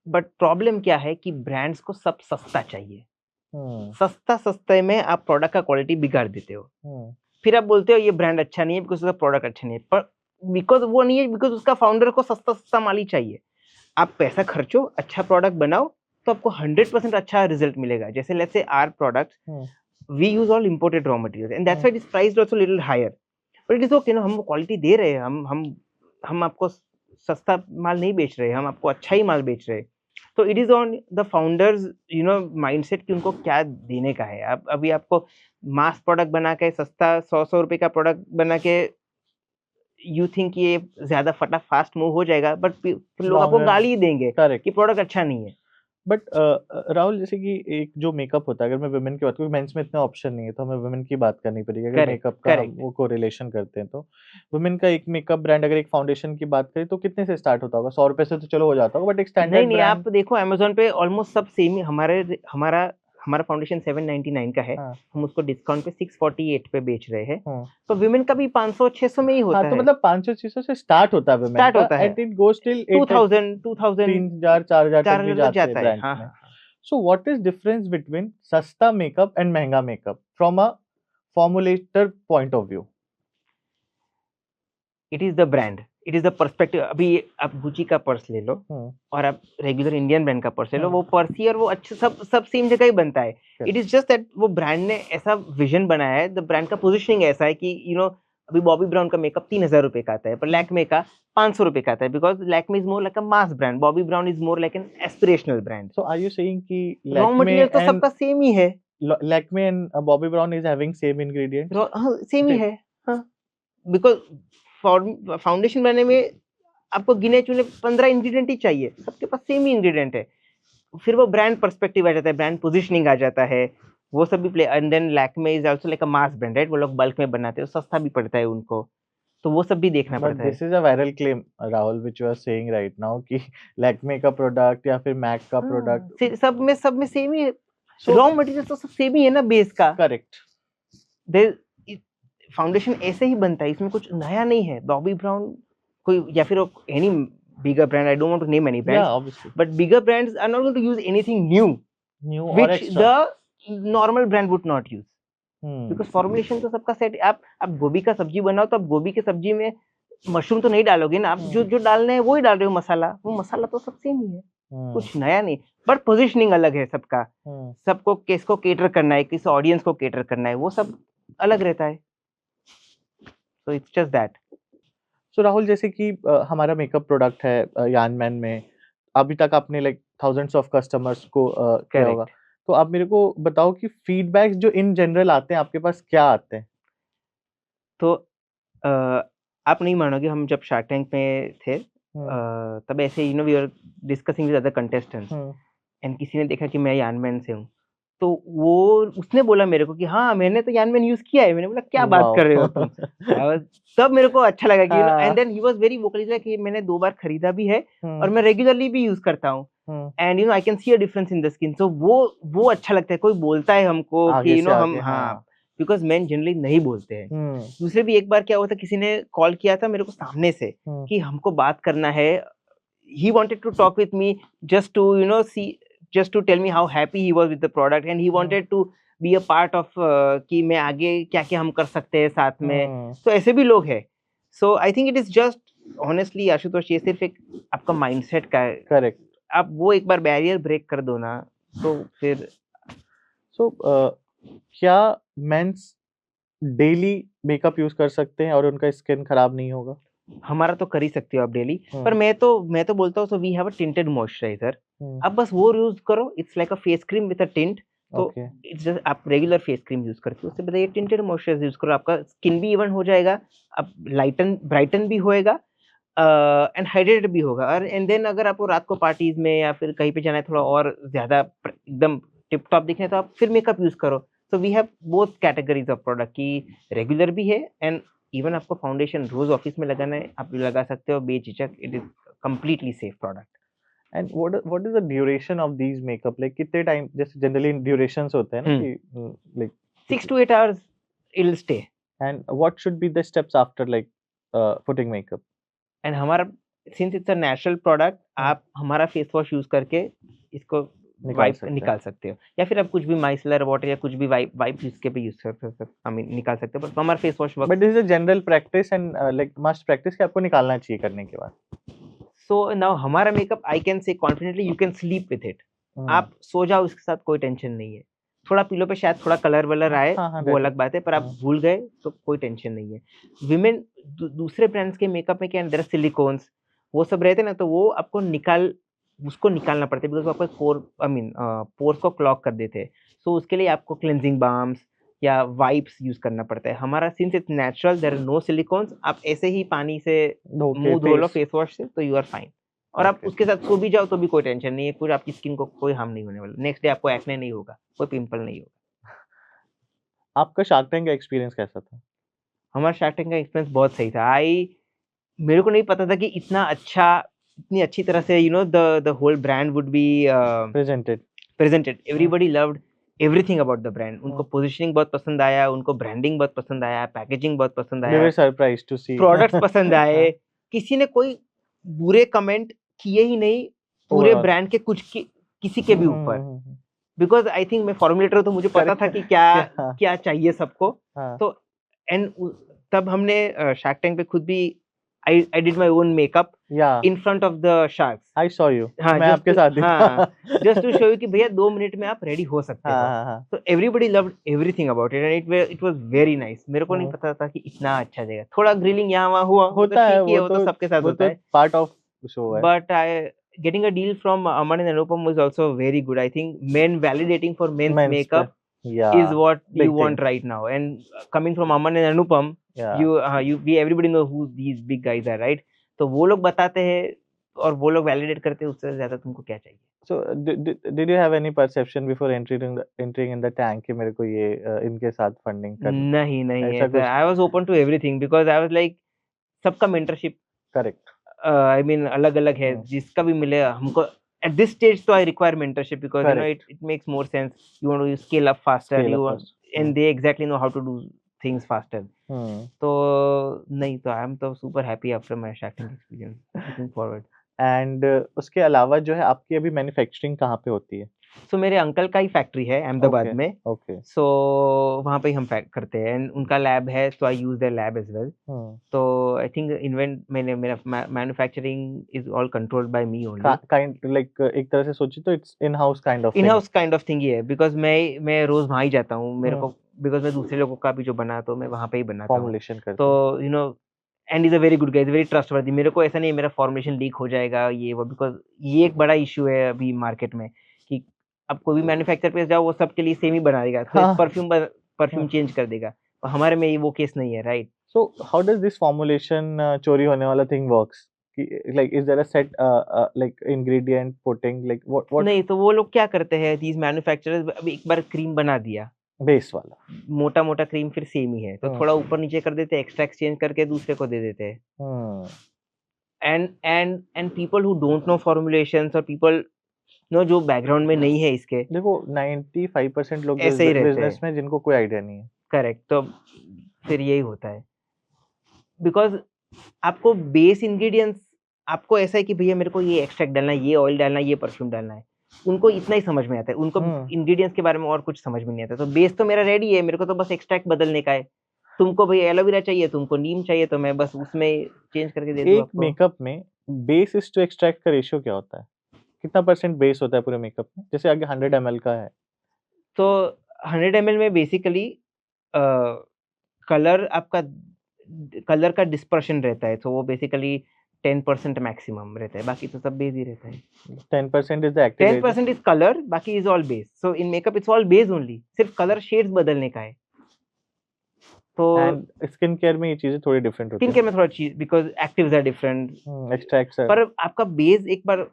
बट प्रॉब्लम क्या है कि ब्रांड्स को सब सस्ता चाहिए। हुँ, सस्ते में आप प्रोडक्ट का क्वालिटी बिगाड़ देते हो। हुँ, फिर आप बोलते हो ये ब्रांड अच्छा नहीं है बिकॉज़ उसका प्रोडक्ट अच्छा नहीं है। पर बिकॉज़ वो नहीं है, बिकॉज़ उसका फाउंडर को सस्ता-सस्ता माल ही चाहिए। आप पैसा खर्चो, अच्छा प्रोडक्ट बनाओ, तो आपको 100% अच्छा रिजल्ट मिलेगा। जैसे let's say our products, hmm, we use all imported raw materials and that's hmm. Why it is priced also little higher. But it is okay ना, हम वो क्वालिटी दे रहे हैं, हम आपको सस्ता माल नहीं बेच रहे हैं, हम आपको अच्छा ही माल बेच रहे हैं। तो it is on the founders mindset कि उनको क्या देने का है। अब अभी आपको मास प्रोडक्ट बना के सस्ता 100-100 रुपए का प्रोडक्ट बना के यू थिंक ये ज़्यादा फास्ट मूव हो जाएगा, बट फिर लोग लॉन्ग आपको रन गाली ही देंगे करेक्ट। कि प्रोडक्ट अच्छा नहीं है। बट राहुल जैसे कि एक जो मेकअप होता है, अगर मैं वुमेन की बात करूँ, मेंस में इतना ऑप्शन नहीं है, तो हमें वुमेन की बात करनी पड़ेगी। अगर करेक्ट, मेकअप का हम करेक्ट। वो कोरिलेशन करते हैं तो, वुमेन का एक मेकअप ब्रांड अगर एक फाउंडेशन की बात करें तो कितने से स्टार्ट होता होगा? ₹100 से तो चलो हो जाता होगा, बट एक नहीं, स्टैंडर्ड नहीं, ब्रांड आप देखो अमेज़न पे ऑलमोस्ट सब सेम ही हमारा हमारा फाउंडेशन 799 का है। हाँ, हम उसको डिस्काउंट पे 648 पे बेच रहे हैं। हुँ। तो विमेन का भी 500-600 में ही हाँ, होता तो है। मतलब 500-600 से स्टार्ट होता है वुमेन स्टार्ट का होता है। एंड इट गोज़ टिल 8 2000 2000 3000 4000 तक भी 4000 तक जाते हैं जाता है। ब्रांड्स हाँ, में। हाँ, हाँ। So what is difference between सस्ता मेकअप एंड महँगा makeup from a formulator point of view? It is the brand, it is the perspective. अभी आप गुची का पर्स ले लो हुँ, और आप रेगुलर इंडियन ब्रांड का पर्स ले लो, हुँ, वो पर्स ही और वो अच्छे सब सेम जगह ही बनता है। It correct. Is just that वो ब्रांड ने ऐसा विज़न बनाया है, द ब्रांड का पोज़ीशनिंग ऐसा है कि अभी बॉबी ब्राउन का मेकअप ₹3000 का आता है, पर हुँ। लैक्मे का ₹500 का आता है, because Lakme is more like a mass brand, Bobby brown is more like an aspirational brand. So are you saying कि रॉ Lakme मटेरियल तो and सबका सेम ही है। Lakme and Bobbi Brown is having same ingredients? हाँ, सेम ही Same. है। हाँ, बिकॉज़ फाउंडेशन बनाने में आपको गिने-चुने 15 इंग्रीडिएंट ही चाहिए, सबके पास सेम ही इंग्रीडिएंट है। फिर वो ब्रांड पर्सपेक्टिव आ जाता है, ब्रांड पोजीशनिंग आ जाता है, वो सब भी play and then Lakme is also like a mass brand, right? वो लोग बल्क में बनाते हैं, तो सस्ता भी पड़ता है उनको, तो वो सब भी देखना But पड़ता है। this is a viral claim, Rahul, which you are saying right now कि Lakme का प्रोडक्ट या फिर MAC का हाँ, प्रोडक्ट सब में सेम ही है। सो रॉ मटेरियल तो सब सेम ही है ना बेस का। करेक्ट दे इ फाउंडेशन ऐसे ही बनता है, इसमें कुछ नया नहीं है। बॉबी ब्राउन कोई या फिर any bigger brand, I don't want to name any या brands, obviously but bigger brands are not going to use anything new new और which extra the normal brand would not use. Hmm because formulation तो सबका सेट। आप गोभी का सब्जी बनाओ तो आप गोभी की सब्जी में मशरूम तो नहीं डालोगे ना, आप जो हम्म जो डालना है वो ही डाल रहे हो मसाला, वो मसाला तो सब सेम ही है, हम्म कुछ नया नहीं। बट पोजीशनिंग अलग है सबका, हम्म सबको किसको कैटर करना है, किस ऑडियंस को कैटर करना है, वो सब अलग रहता है। So it's just that. So Rahul जैसे कि हमारा मेकअप प्रोडक्ट है यान मैन में अभी तक आपने लाइक थाउजेंड्स ऑफ कस्टमर्स को किया होगा करेक्ट। तो आप मेरे को बताओ कि फीडबैक्स जो इन जनरल आते हैं आपके पास क्या आते हैं तो अ, आप नहीं मानोगे, हम जब शार्क टैंक में थे हम्म तब ऐसे we are discussing with other contestants hmm and किसी ने देखा कि मैं यानमैन से हूँ। तो वो उसने बोला मेरे को कि हाँ, मैंने तो यानमैन यूज़ किया है। मैंने बोला क्या बात कर रहे हो तुम? वाओ तब मेरे को अच्छा लगा कि एंड हाँ then he was very vocal कि मैंने 2 बार खरीदा भी है और हुँ, मैं रेगुलरली भी यूज़ करता हूँ। Hmm, and I can see a difference in the skin. So वो अच्छा लगता है, कोई बोलता है हमको आगे कि से हम आगे हाँ, हाँ, बिकॉज़ मेन जनरली नहीं बोलते हैं। हुँ, दूसरे भी एक बार क्या हुआ था, किसी ने कॉल किया था मेरे को सामने से हुँ, कि हमको बात करना है। He wanted to talk with me just to just to tell me how happy he was with the product and he hmm, wanted to be a part of कि मैं आगे क्या-क्या हम कर सकते हैं साथ में। हुँ, तो ऐसे भी लोग हैं। So I think it is just honestly Ashutosh, ये सिर्फ़ एक आपका माइंडसेट का है। करेक्ट। आप वो एक बार बैरियर ब्रेक कर दो ना, तो फिर सो क्या मेंस डेली मेकअप यूज़ कर सकते हैं और उनका स्किन खराब नहीं होगा? हमारा तो कर ही सकते हो आप डेली। पर हुँ, मैं तो बोलता हूँ, so we have a tinted moisturiser. Hmm, आप बस वो यूज़ करो, it's like a face cream with a tint. तो ओके, इट्स जस्ट आप रेगुलर फेस क्रीम यूज़ करते हो, उससे बेहतर ये टिंटेड मॉइस्चराइज़र यूज़ करो, आपका स्किन भी इवन हो जाएगा, आप लाइटन ब्राइटन भी होएगा एंड हाइड्रेटेड भी होगा। और एंड देन अगर आपको रात को पार्टीज़ में या फिर कहीं पे जाना है थोड़ा और ज़्यादा एकदम टिप टॉप दिखना है, तो आप फिर मेकअप यूज़ करो। So we have both categories of product कि regular भी है and even आपको फाउंडेशन रोज ऑफिस में लगाना है आप लगा सकते हो बेझिझक. It is completely safe product. And what is the duration of these makeup, like कितने टाइम, जैसे जनरली ड्यूरेशंस होते हैं ना कि like 6 to 8 hours it'll stay. And what should be the steps after like putting makeup? And हमारा since it's a natural product आप हमारा फेस वॉश यूज करके इसको निकाल सकते हो या फिर आप कुछ भी माइसलर वाटर या कुछ भी वाइप जिसके पे यूज कर सकते हो, आई मीन निकाल सकते हो. बट हमारा face wash but this is a general practice and like must practice कि आपको निकालना चाहिए करने के बाद. सो नाउ हमारा makeup I can say confidently you can sleep with it. आप सो जाओ उसके साथ कोई टेंशन नहीं है. थोड़ा पिलो पे शायद थोड़ा कलर वलर आए वो अलग बात है पर आप भूल गए तो कोई टेंशन नहीं है. विमेन दूसरे ब्रांड्स के मेकअप में क्या अंदर सिलिकॉन्स वो सब रहते ना तो वो आपको उसको निकालना पड़ता है बिकॉज वो आपको पोर्स को क्लॉग कर देते हैं. सो उसके लिए आपको क्लेंजिंग बाम्स या वाइप्स यूज करना पड़ता है. हमारा since it's natural there are no silicones आप ऐसे ही पानी से मुंह धो लो फेस वॉश से तो यू आर फाइन. और आप उसके साथ सो भी जाओ तो भी कोई टेंशन नहीं है. कुछ आपकी स्किन को कोई हार्म नहीं होने वाला. नेक्स्ट डे आपको एक्ने नहीं होगा, कोई पिंपल नहीं होगा. आपका शार्क टैंक का एक्सपीरियंस कैसा था? हमारा शार्क टैंक का एक्सपीरियंस बहुत सही था. मेरे को नहीं पता था कि इतनी अच्छी तरह से the whole brand would be presented. Everybody loved everything about the brand. उनको पोजीशनिंग बहुत पसंद आया, उनको ब्रांडिंग बहुत पसंद आया, पैकेजिंग बहुत पसंद आया, सरप्राइज्ड टू सी प्रोडक्ट्स पसंद आए. किसी ने कोई बुरे कमेंट किए ही नहीं पूरे ब्रांड के किसी के भी ऊपर. बिकॉज आई थिंक मैं फॉर्मुलेटर तो मुझे पता था कि क्या चाहिए सबको. तो एंड तब हमने शार्क टैंक पे खुद भी I did my own makeup in front of the sharks. I saw you. हाँ, मैं आपके साथ था. Just to show you कि भैया 2 मिनट में आप रेडी हो सकते हो. So everybody loved everything about it and it was very nice. मेरे को नहीं पता था कि इतना अच्छा जाएगा. थोड़ा ग्रिलिंग यहाँ वहाँ हुआ होता है, वो तो सबके साथ होता है. Part of show है. But getting a deal from Aman and Anupam was also very good. I think men validating for men's makeup is what you want right now. And coming from Aman and Anupam, we everybody know who these big guys are, right? तो वो लोग बताते हैं और वो लोग वैलिडेट करते हैं. उससे ज्यादा तुमको क्या चाहिए? So did you have any perception before entering in the tank कि मेरे को ये इनके साथ फंडिंग करनी? नहीं ऐसा I was open to everything because I was like सबका mentorship correct. I mean अलग-अलग है. जिसका भी मिले हमको at this stage तो I require mentorship because it makes more sense. You want to scale up faster, and they exactly know how to do things faster. तो नहीं तो I am तो super happy after my Shark Tank experience. Looking forward. And उसके अलावा जो है आपकी अभी मैन्युफैक्चरिंग कहाँ पे होती है? So मेरे अंकल का ही फैक्ट्री है अहमदाबाद में. So वहाँ पे हम पैक करते हैं and उनका लैब है so I use their lab as well. तो I think मेरा manufacturing is all controlled by me only. Like एक तरह से सोची तो it's in-house kind of thing ही है because मैं रोज वहाँ ही जाता हूँ. मेरे को because मैं दूसरे लोगों का भी जो बना तो मैं वहाँ पे ही बनाता हूँ. फॉर्मुलेशन करते तो and is a very good guy, is very trustworthy. मेरे को ऐसा नहीं है मेरा फॉर्मुलेशन लीक हो जाएगा ये वो बिकॉज ये एक बड़ा इशू है अभी मार्केट में कि अब कोई भी मैन्युफैक्चर पे जाओ वो सबके लिए सेम ही बना देगा. परफ्यूम चेंज कर देगा. हमारे में वो केस नहीं है, right? So how does this formulation चोरी होने वाला thing works? like is there a set like ingredient putting like what नहीं तो वो लोग क्या करते हैं these manufacturers अभी एक बार क्रीम बना दिया बेस वाला मोटा क्रीम फिर सेम ही है तो थोड़ा ऊपर नीचे कर देते हैं एक्स्ट्रा एक्सचेंज करके दूसरे को दे देते हैं. And people who don't know formulations और पीपल नो जो बैकग्राउंड में नहीं है इसके, देखो 95% लोग ऐसे ही रहते हैं बिजनेस में जिनको कोई आइडिया नहीं है. करेक्ट. तो फिर यही होता है बिकॉज आपको बेस इंग्रेडिएंट्स आपको ऐसा है कि भैया मेरे को ये एक्सट्रैक्ट डालना है, ये ऑयल डालना है, ये परफ्यूम डालना है. उनको इतना ही समझ में आता है, उनको इंग्रेडिएंट्स के बारे में और कुछ समझ में नहीं आता. तो बेस तो मेरा रेडी है, मेरे को तो बस एक्सट्रैक्ट बदलने का है. तुमको भैया एलोवेरा चाहिए, तुमको नीम चाहिए, तो मैं बस उसमें चेंज करके दे दूं आपको. एक मेकअप में बेस इज टू एक्सट्रैक्ट का रेशियो क्या होता है? कितना % बेस होता है पूरे मेकअप में? जैसे आगे 100 ml का है तो 100 ml में बेसिकली कलर का डिस्पर्शन रहता है. तो वो बेसिकली 10% मैक्सिमम रहता है, बाकी तो सब बेस ही रहता है. 10% is the active 10% is colour, बाकी is all base. So in makeup it's all base only, सिर्फ कलर शेड्स बदलने का है. तो स्किन केयर में ये चीजें थोड़ी डिफरेंट होती है. स्किन केयर में थोड़ा चीज because actives are different, extracts पर आपका बेस एक बार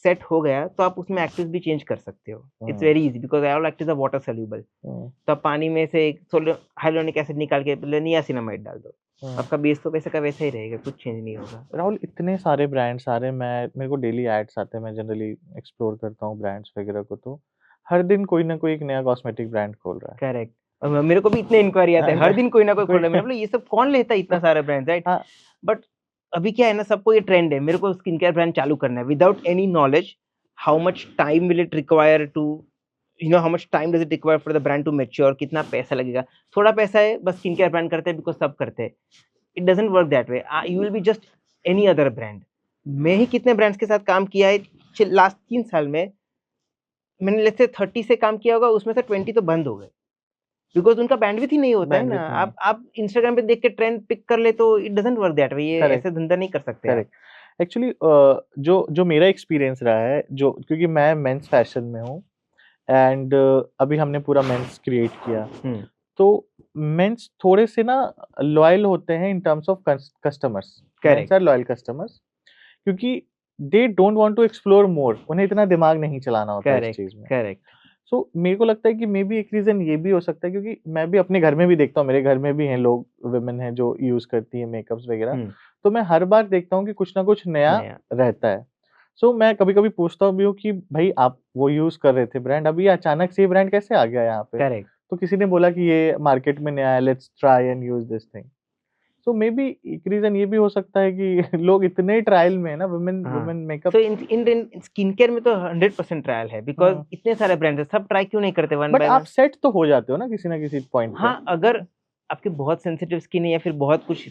सेट हो गया तो आप उसमें एक्टिव्स भी चेंज कर सकते हो। It's hmm, very easy because एरोल actives are water soluble. Hmm, तो आप पानी में से हाइलोनिक एसिड निकाल के नियासिनामाइड डाल दो। हुँ। आपका बेस तो वैसे का वैसा ही रहेगा, कुछ चेंज नहीं होगा। राहुल इतने सारे ब्रांड्स आ रहे हैं, मैं मेरे को डेली एड्स आते हैं, मैं जनरली एक्सप्लोर करता हूँ ब्रांड्स वगैरह को तो, हर दिन कोई ना कोई एक नया कॉस्मेटिक ब्रांड खोल रहा करेक्ट। मेरे को भी इतने इंक्वायरी आते हैं, है। हर दिन कोई ना कोई खोल कोई रहा है। मैंने बोला ये सब कौन लेता है इतना सारा ब्रांड्स, राइट? हाँ, बट अभी क्या है ना, सबको ये ट्रेंड है, मेरे को स्किन केयर ब्रांड चालू करना है without any knowledge. How much time will it require to, you know, how much time does it require for the brand to mature, कितना पैसा लगेगा? थोड़ा पैसा है, बस स्किन केयर ब्रांड करते हैं बिकॉज़ सब करते हैं। It doesn't work that way. You will be just any other brand. मैं ही कितने ब्रांड्स के साथ काम किया है लास्ट 3 साल में, मैंने लेट्स से 30 से काम किया होगा, उसमें से 20 तो बंद हो गए। बिकॉज़ उनका बैंडविड्थ ही नहीं होता है ना। बैंडविड्थ नहीं है। आप इंस्टाग्राम पे देख के ट्रेंड पिक कर ले तो it doesn't work that way. ये करेक्ट, ऐसे धंधा नहीं कर सकते आप। करेक्ट। एक्चुअली जो जो मेरा एक्सपीरियंस रहा है, जो क्योंकि मैं मेंस फैशन में हूँ एंड अभी हमने पूरा मेंस क्रिएट किया। हुँ, तो मेंस थोड़े से ना लॉयल होते हैं in terms of customers. Men's correct, are loyal customers क्योंकि they don't want to explore more, उन्हें इतना दिमाग नहीं चलाना होता है इस करेक्ट, चीज़ में। करेक्ट। सो मेरे को लगता है कि मे बी एक रीज़न ये भी हो सकता है क्योंकि मैं भी अपने घर में भी देखता हूँ, मेरे घर में भी हैं लोग, वुमेन हैं जो यूज़ करती हैं मेकअप्स वगैरह। हुँ, तो मैं हर बार देखता हूँ कि कुछ ना कुछ नया नया, रहता है। सो मैं कभी-कभी पूछता भी हूँ कि भई आप वो यूज़ कर रहे थे ब्रांड, अभी अचानक से ये ब्रांड कैसे आ गया यहाँ पे? करेक्ट। तो किसी ने बोला कि ये मार्केट में नया है, let's try and use this thing. So may be एक रीज़न ये भी हो सकता है कि लोग इतने ट्रायल में है ना, वुमेन हाँ। Women makeup. So in in in skin care में तो 100% ट्रायल है बिकॉज़ हाँ, इतने सारे ब्रांड्स हैं, सब ट्राई क्यों नहीं करते वन बट बाय आप वन? सेट तो हो जाते हो ना किसी ना किसी पॉइंट पे। हाँ, अगर आपकी बहुत सेंसिटिव स्किन है या फिर बहुत कुछ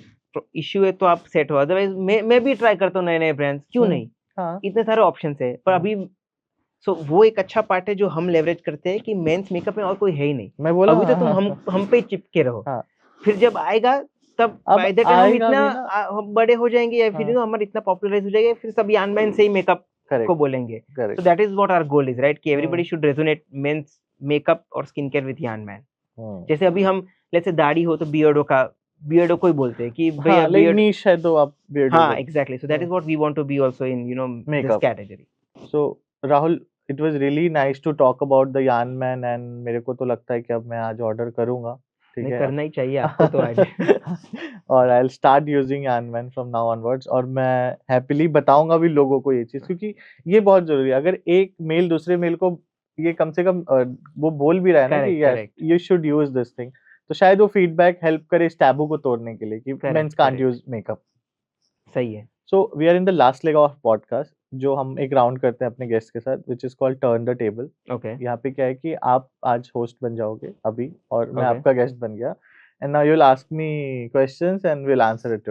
इश्यू है तो आप सेट हो, अदरवाइज़ मैं भी ट्राई करता हूँ नए-नए ब्रांड्स, क्यों हुँ, नहीं? हाँ, इतने सारे ऑप्शंस हैं, पर हाँ। अभी सो वो एक अच्छा पार्ट है जो हम लेवरेज करते हैं कि मेंस मेकअप में और कोई है ही नहीं। मैं बोला अभी तो तुम हाँ, हम पे ही चिपके रहो। हाँ। फिर जब आएगा तब अब बाय द टाइम हम आएगा इतना भी ना। हम बड़े हो जाएँगे या फिर हाँ, हमारा इतना पॉपुलराइज़ हो जाएगा, फिर सब यान मैन से ही मेकअप को करेक्ट, बोलेंगे। So correct. That is what our goal is, right? कि hmm, everybody should resonate men's makeup और स्किन केयर विथ यान मैन। हुँ। जैसे अभी हम लेट्स से दाढ़ी हो तो बियर्डो को ही बोलते हैं कि भैया हाँ, लाइक बियर्ड। नीश है तो आप बियर्डो हाँ, बोल। Exactly. So that hmm, is what we want to be also in this makeup. Category. So Rahul, it was really nice to talk about the yan man and मेरे को तो लगता है कि अब मैं आज ऑर्डर करूँगा, ठीक नहीं, है? करना ही चाहिए आपको तो आज। और आई विल स्टार्ट यूजिंग यान मैन फ्रॉम नाउ ऑनवर्ड्स और मैं हैपीली बताऊँगा भी लोगों को ये चीज़ क्योंकि ये बहुत ज़रूरी है। अगर एक मेल दूसरे मेल को ये कम से कम वो बोल भी रहा है ना कि correct, yes correct, you should use this thing, तो शायद वो फीडबैक हेल्प करे इस टैबू को तोड़ने के लिए कि men's correct, can't correct. Use makeup. सही है। So we are in the last leg of podcast जो हम एक राउंड करते हैं अपने गेस्ट के साथ which is called turn the table. Okay, यहाँ पे क्या है कि आप आज होस्ट बन जाओगे अभी और मैं ओके। आपका गेस्ट बन गया and now you will ask me questions and will answer it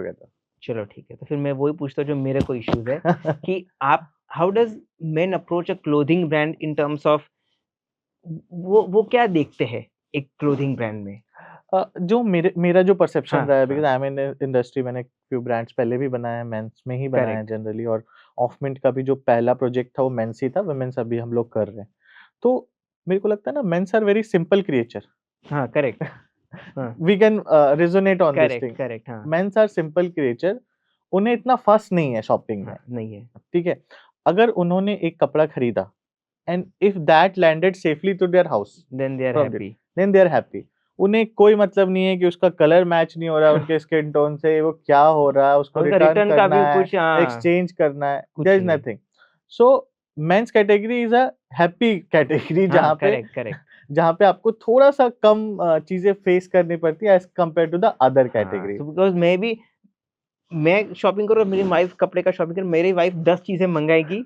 चलो ठीक है। तो फिर मैं वही पूछता हूँ जो मेरे को इश्यूज़ है टुगेदर। कि आप how does main approach a clothing brand in terms of वो क्या देखते हैं एक क्लोथिंग ब्रांड में? जो मेरा जो परसेप्शन हाँ, रहा है हाँ। Because I am in industry मैंने फ्यू ब्रांड्स पहले भी बनाए हैं, मेंस में ही बनाए हैं करेक्ट। जनरली और ऑफ मिंट का भी जो पहला प्रोजेक्ट था वो मेंस ही था, वुमेन्स अभी हम लोग कर रहे हैं। तो मेरे को लगता है ना men's are very simple creature. हाँ, करेक्ट। हाँ, we can resonate on this correct, thing. Correct. हाँ, मेंस आर सिंपल क्रिएचर, उन्हें इतना फस नहीं है शॉपिंग में, हाँ, नहीं है। ठीक है? अगर उन्होंने एक कपड़ा खरीदा and if that landed safely to their house then they are from it, happy. Then they are happy. उन्हें कोई मतलब नहीं है कि उसका कलर मैच नहीं हो रहा है उनके स्किन टोन से, वो क्या हो रहा है, उसको उसका रिटर्न रिटर्न का करना भी है, कुछ हाँ, एक्सचेंज करना है, कुछ देयर इज़ नहीं। Nothing. So men's category is a happy category हाँ, पे करेक्ट, करेक्ट। जहाँ पे आपको थोड़ा-सा कम चीज़ें फेस करनी पड़ती है as compared to the other हाँ, कैटेगरी। सो बिकॉज़ मैं शॉपिंग करूँ और मेरी वाइफ़ कपड़े का शॉपिंग करे, मेरी वाइफ़ 10 चीज़ें मँगाएगी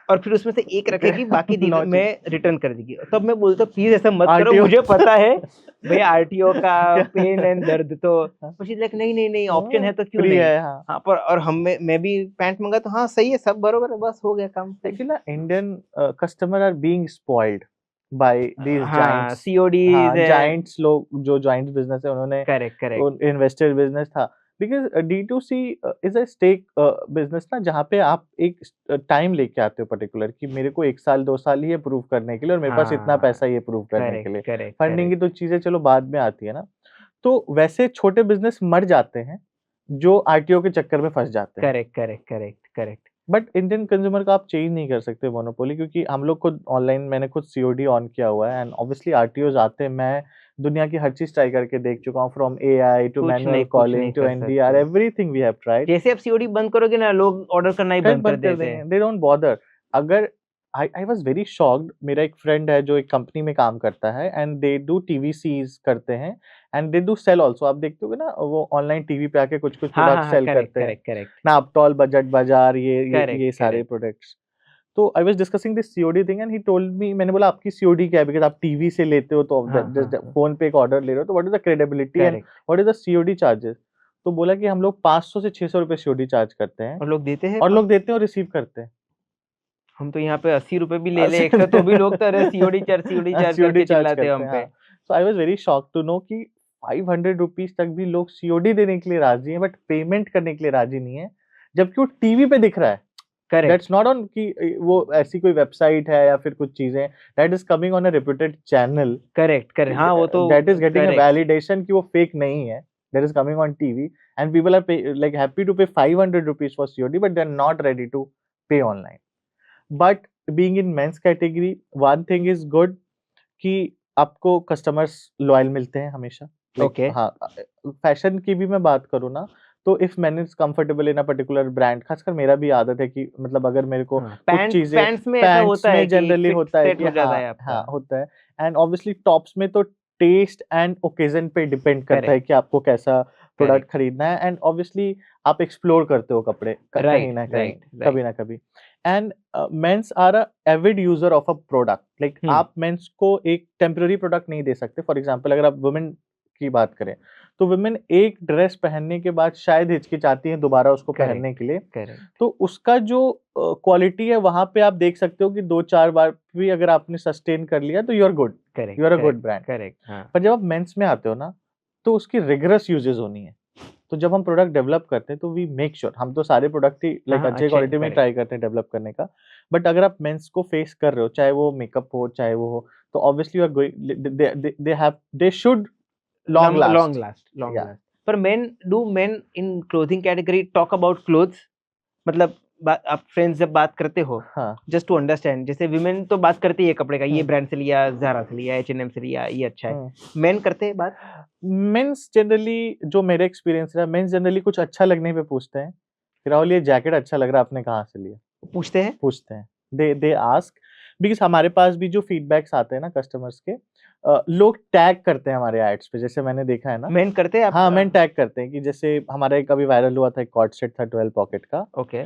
और फिर उसमें से 1 रखेगी, बाकी 9 मैं चीज़ रिटर्न कर देगी। तब मैं बोलता हूँ प्लीज़ ऐसा मत करो, आरटीओ मुझे पता है भैया आरटीओ का क्या पेन एंड दर्द तो हाँ, शी इज़ लाइक नहीं, नहीं, नहीं ऑप्शन हाँ, है तो क्यों फ्री नहीं? है, हाँ। हाँ, पर और मैं भी पैंट मँगाया तो हाँ, सही है सब बरोबर है, बस हो गया काम फिर। एक्चुअली ना Indian customer are being spoiled by these हाँ, जायंट्स। सीओडीज़ हाँ, है। जायंट्स लोग जो जायंट्स बिज़नेस है उन्होंने करेक्ट, करेक्ट। उन इन्वेस्टेड बिज़नेस था। Because D2C is a stake business ना जहाँ पे आप एक टाइम लेके आते हो पर्टिकुलर कि मेरे को 1 साल 2 साल ही है प्रूव करने के लिए और मेरे पास इतना हाँ, पैसा ही है प्रूव करने के करेक्ट, लिए। करेक्ट, फंडिंग की करेक्ट। तो चीज़ें चलो बाद में आती है ना। तो वैसे छोटे बिज़नेस मर जाते हैं, जो आरटीओ के चक्कर में फँस जाते हैं। Correct, correct, correct, correct. But Indian consumer को आप चेंज नहीं कर सकते मोनोपोली, क्योंकि हम लोग खुद ऑनलाइन, मैंने खुद सीओडी ऑन किया हुआ है एंड ऑब्वियसली आरटीओज आते हैं। मैं दुनिया की हर चीज़ ट्राई करके देख चुका हूँ, फ्रॉम एआई टू मैनुअल कुछ नहीं कॉलिंग टू कर एनडीआर, सकते। Everything we have tried. जैसे आप सीओडी बंद करोगे ना, लोग ऑर्डर करना ही कहीं बंद कर बंद कर देते देंगे, हैं। They don't bother. अगर आई वाज़ वेरी शॉक्ड, मेरा एक फ्रेंड है जो एक कंपनी में काम करता है एंड दे डू टीवीसीज़ करते हैं and they do sale also. आप देखते होंगे ना, वो ऑनलाइन टीवी पे आके कुछ-कुछ हाँ, प्रोडक्ट हाँ, हाँ, सेल करेक्ट, करते हैं। करेक्ट, करेक्ट, नापतोल, बजट बाज़ार, ये करेक्ट, सारे करेक्ट, प्रोडक्ट्स। तो I was discussing this COD thing and he told me, मैंने बोला आपकी सीओडी क्या है? बिकॉज़ आप टीवी से लेते हो तो हाँ, हाँ, जस्ट हाँ, फ़ोन पे एक ऑर्डर ले रहे हो, तो what is the credibility and correct. What is the COD charges? तो बोला कि हम लोग 500 से ₹600 सीओडी चार्ज करते हैं और लोग देते हैं और पा लोग देते हैं और रिसीव करते हैं। हम तो यहाँ पे ₹80 भी ले लें ऐसे एक्स्ट्रा तो भी लोग तो अरे सीओडी चार्ज सीओडी करके चार्ज चिल्लाते हैं करते हम हैं, पे। हाँ। So I was very shocked to know कि ₹500 तक भी लोग सीओडी देने के लिए राज़ी हैं, बट पेमेंट करने के लिए राज़ी नहीं है, जबकि वो टीवी पे दिख रहा है। दैट्स करेक्ट, नॉट ऑन कि वो ऐसी कोई वेबसाइट है या फिर कुछ चीज़ें, that is coming on a reputed channel, correct, correct. हाँ, वो तो that is getting a correct, validation कि वो फेक नहीं है, that is coming on TV and people are like happy to pay ₹500 for COD, but they are not ready to pay online. But being in men's category, one thing is good कि आपको कस्टमर्स लॉयल मिलते हैं हमेशा। Like okay. हाँ, फैशन की भी मैं बात करूँ ना, तो if man is comfortable in a particular brand, खासकर मेरा भी आदत है कि मतलब अगर मेरे को हाँ, कुछ चीज़ें पैंट्स में ऐसा पैंट्स होता है में कि जनरली फिट होता है सेट कि हो जाता हाँ, है आपका। हाँ, होता है एंड ऑब्वियसली टॉप्स में तो टेस्ट एंड ओकेज़न पे डिपेंड करता है करेक्ट, कि आपको कैसा प्रोडक्ट करेक्ट। खरीदना है एंड ऑब्वियसली आप एक्सप्लोर करते हो कपड़े कहीं राइट, न कहीं, राइट, कभी राइट। ना कभी। And men's are a avid user of a product, like hmm, आप मेंस को एक टेम्परेरी प्रोडक्ट नहीं दे सकते। फॉर एग्ज़ाम्पल अगर आप वुमेन की बात करें, तो वुमेन एक ड्रेस पहनने के बाद शायद हिचकिचाती हैं दोबारा उसको पहनने करेक्ट, के लिए। करेक्ट, तो उसका जो क्वालिटी है वहाँ पे आप देख सकते हो कि 2-4 बार भी अगर आपने सस्टेन कर लिया तो you are good, correct, you are a good correct, brand. Correct. हाँ, पर जब आप मेंस में आते हो ना, तो उसकी रिगरस यूजेस होनी है। तो जब हम प्रोडक्ट डेवलप करते हैं तो वी मेक श्योर, हम तो सारे प्रोडक्ट ही हाँ, लाइक हाँ, अच्छे अच्छे क्वालिटी में करेक्ट। ट्राई करते हैं डेवलप करने का। बट अगर आप मेंस को फेस कर रहे हो, चाहे वो मेकअप हो, चाहे वो हो, तो obviously you are going, they should long long last. Last, long या लास्ट। पर men in clothing category talk about clothes? मतलब आप फ्रेंड्स जब बात करते हो, हाँ। जस्ट टू अंडरस्टैंड, जैसे विमेन तो बात करती है कपड़े का, ये हुँ, ब्रांड से लिया, ज़ारा से लिया, H&M से लिया, ये अच्छा है। हुँ। मेन करते हैं बात? मेंस जनरली, जो मेरा एक्सपीरियंस रहा, मेंस जनरली कुछ अच्छा लगने पे पूछते हैं कि राहुल ये जैकेट अच्छा लग रहा है, आपने कहाँ से लिया? पूछते हैं? पूछते हैं। दे दे आस्क, बिकॉज़ हमारे पास भी जो फीडबैक्स आते हैं ना कस्टमर्स के, लोग टैग करते हैं हमारे एड्स पे, जैसे मैंने देखा है ना। मेन करते हैं आप? हाँ, मेन टैग करते हैं कि जैसे हमारा एक अभी वायरल हुआ था, एक कॉर्ड सेट था 12 पॉकेट का okay,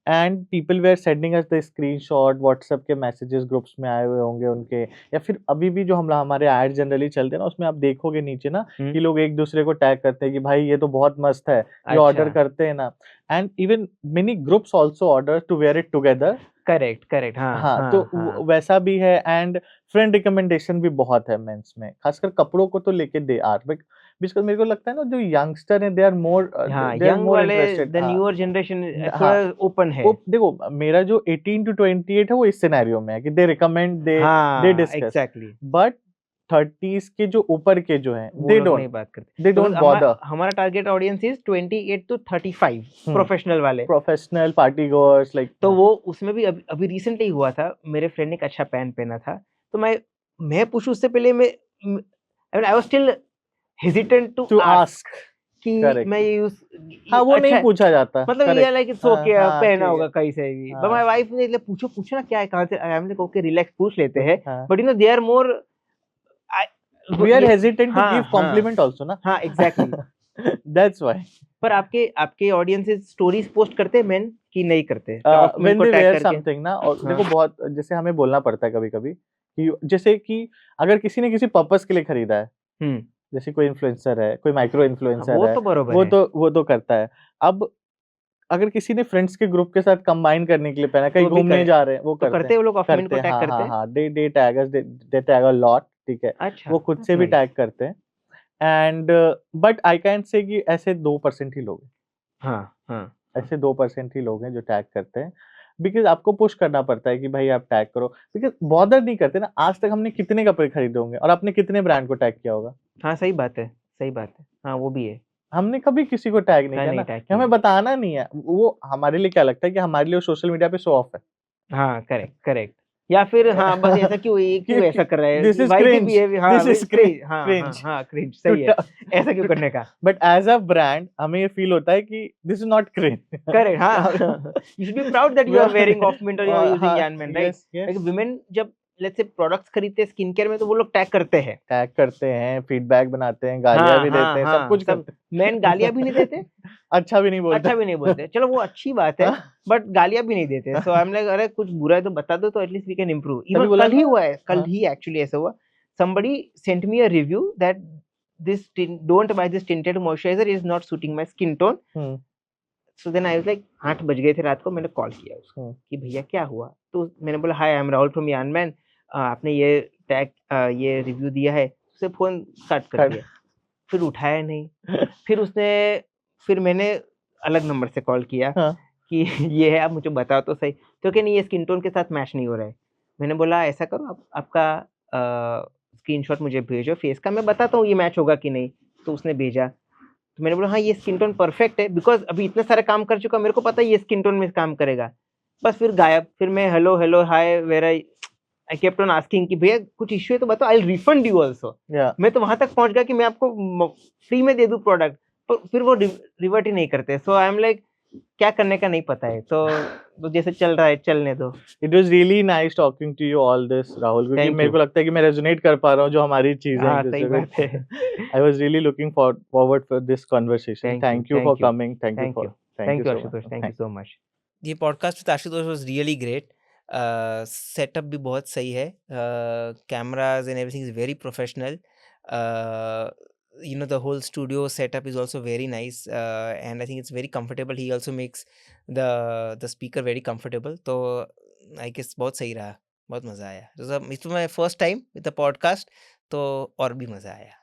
and people were sending us the screenshot, WhatsApp के मैसेजेस ग्रुप्स में आए हुए होंगे उनके, या फिर अभी भी जो हम हमारे ऐड जनरली चलते हैं ना, उसमें आप देखोगे नीचे ना हुँ, कि लोग एक दूसरे को टैग करते हैं कि भाई ये तो बहुत मस्त है, ये अच्छा, ऑर्डर करते हैं ना। And even many groups also order to wear it together. Correct, correct, हाँ, हाँ, तो हाँ, हाँ। वैसा भी है एंड फ्रेंड रिकमेंडेशन भी बहुत है मेंस में, खासकर कपड़ों को तो लेके दे आर बट बिकॉज़ मेरे को लगता है ना, जो यंगस्टर हैं हाँ, दे आर यंग मोर वाले इंटरेस्टेड। द हाँ, न्यूअर जनरेशन हाँ। थोड़ा ओपन है। वो देखो, मेरा जो 18 टू 28 है वो इस सिनेरियो में है कि दे रिकमेंड, दे हाँ, डिस्कस। एग्ज़ैक्टली। बट 30s के जो ऊपर के जो हैं, वो लोग नहीं बात करते। They because don't bother. हमारा target audience is 28 to 35 hmm, professional वाले। प्रोफेशनल पार्टी गोअर्स लाइक तो हाँ, वो उसमें भी अभी अभी रिसेंटली हुआ था, मेरे फ्रेंड ने एक अच्छा पैंट पहना था, तो मैं पूछूँ उससे पहले I mean I was still hesitant to to ask ask. कि करेक्ट। मैं ये यूज़ हाँ, ये वो अच्छा नहीं है। पूछा जाता, मतलब ये करेक्ट। लाइक इट्स हाँ, ओके हाँ, पहना ठीक है। होगा कहीं से भी। बट माय हाँ, वाइफ ने बोले पूछो ना क्या है, कहाँ से आया है? हमने कहा ओके रिलैक्स पूछ लेते कुछ हैं। हाँ। But you know they are more I we are ये हेजिटेंट टू गिव हाँ, हाँ। कॉम्प्लीमेंट आल्सो ना। हाँ, एग्ज़ैक्टली। That's why. पर आपके आपके ऑडियंसेस स्टोरीज़ पोस्ट करते हैं मेन कि नहीं करते? टॉप मेन व्हेन को दे टैग वेयर करके? समथिंग ना, और हाँ, देखो बहुत जैसे हमें बोलना पड़ता है कभी-कभी कि जैसे कि अगर किसी ने किसी पर्पस के लिए खरीदा है, हुँ। जैसे कोई इन्फ्लुएंसर है, कोई माइक्रो हाँ, इन्फ्लुएंसर वो है, तो बरोबर है। वो तो करता है। अब अगर किसी ने फ्रेंड्स के ग्रुप के साथ कंबाइन करने के लिए पहना, कहीं तो भी घूमने करे जा रहे हैं, वो तो करते करते हैं। हैं वो लोग ऑफ मिनट करते को हैं, टैग हाँ, करते हाँ, हैं? हाँ, they tag us, they tag a lot, ठीक है। अच्छा, वो खुद दैट्स से भी नाइस। टैग करते हैं and but I can say कि ऐसे 2% ही लोग हैं। हाँ, हाँ, हाँ। ऐसे 2% ही लोग हैं जो टैग करते हैं। बिकॉज़ आपको पुश करना पड़ता है कि भाई आप टैग करो। बिकॉज़ बॉदर नहीं करते ना, आज तक हमने कितने कपड़े खरीदे होंगे और आपने कितने ब्रांड को टैग किया होगा? हाँ, सही बात है, सही बात है। हाँ, वो भी है। हमने कभी किसी को टैग नहीं हाँ, किया नहीं ना, टैग कि हमें किया। बताना नहीं है। वो हमारे लिए क्या लगता है कि हमारे लिए वो सोशल मीडिया पे शो ऑफ है। हाँ, करेक्ट, करेक्ट। या फिर हाँ, बस ऐसा क्यों ये क्यों कि ऐसा कर रहा है? This is why is he cringe, behaving हाँ, दिस वही इज़ क्रेज़ हाँ, हाँ, क्रिंज हाँ, क्रिंज टू सही है। ट ऐसा क्यों टू करने का? बट एज़ अ ब्रांड हमें ये फ़ील होता है कि this is not cringe. Correct हाँ, you should be proud that you are wearing of mint और यू आर यूजिंग हाँ, यान man right? Yes, yes. Like women जब लेट्स से प्रोडक्ट्स खरीदते हैं स्किन केयर में तो वो लोग टैग करते हैं। टैग करते हैं, फीडबैक बनाते हैं, गालियाँ हाँ, भी हाँ, देते हैं, सब हाँ, कुछ सब करते मेन गालियाँ भी नहीं देते, हैं। अच्छा भी नहीं बोलते। अच्छा भी नहीं बोलते। चलो वो अच्छी बात है, हाँ, बट गालियाँ भी नहीं देते। सो आई एम लाइक अरे कुछ बुरा है तो बता दो तो एटलीस्ट वी कैन इम्प्रूव। तभी इवन बोला कल ही ना। हुआ है, कल हाँ, ही एक्चुअली ऐसा हुआ। Somebody sent me a review that this tin don't buy this tinted moisturizer is not suiting my skin tone. Hmm, so then I was like 8 बज गए थे रात को, मैंने कॉल किया उसको हुँ, कि भैया क्या हुआ? तो मैंने बोला हाय आई एम राहुल फ्रॉम यान मैन आपने ये टैग ये रिव्यू दिया है। उसने फ़ोन कट कर कट दिया। फिर उठाया नहीं, फिर उसने फिर मैंने अलग नंबर से कॉल किया हाँ, कि ये है आप मुझे बताओ तो सही। तो कहे नहीं ये स्किन टोन के साथ मैच नहीं हो रहा है। मैंने बोला ऐसा करो आप आपका स्क्रीनशॉट मुझे भेजो फेस का मैं बताता हूँ ये मैच होगा कि नहीं। तो उसने भेजा। तो मैंने बोला हाँ ये स्किन टोन परफेक्ट है बिकॉज़ अभी इतने सारे काम कर चुका मेरे को पता है ये स्किन टोन में काम करेगा। बस फिर गायब। फिर मैं hello, hello, hi where I kept on asking कि भैया कुछ इश्यू है तो बताओ I will refund you also. या मैं तो वहाँ तक पहुँच गया कि मैं आपको फ्री में दे दूँ प्रोडक्ट। तो फिर वो रिवर्ट ही नहीं करते। सो आई एम लाइक क्या करने का नहीं पता है। तो जैसे चल रहा है चलने दो। It was really nice talking to you all this Rahul, क्योंकि थैंक मेरे यू। को लगता है कि मैं रेज़ोनेट कर पा रहा हूँ जो हमारी चीज़ें हाँ, सही एक-दूसरे बात है। को। I was really looking forward for this conversation. Thank you, thank you for thank you, coming, thank you. Thank you thank you so much. Ashutosh, thank you thank so much. ये podcast with Ashutosh was really great. Setup भी बहुत सही है, cameras and everything is very professional. The whole studio setup is also very nice, and I think it's very comfortable. He also makes the speaker very comfortable, तो आई गेस बहुत सही रहा, बहुत मज़ा आया। तो it's my first time with the podcast, तो और भी मज़ा आया।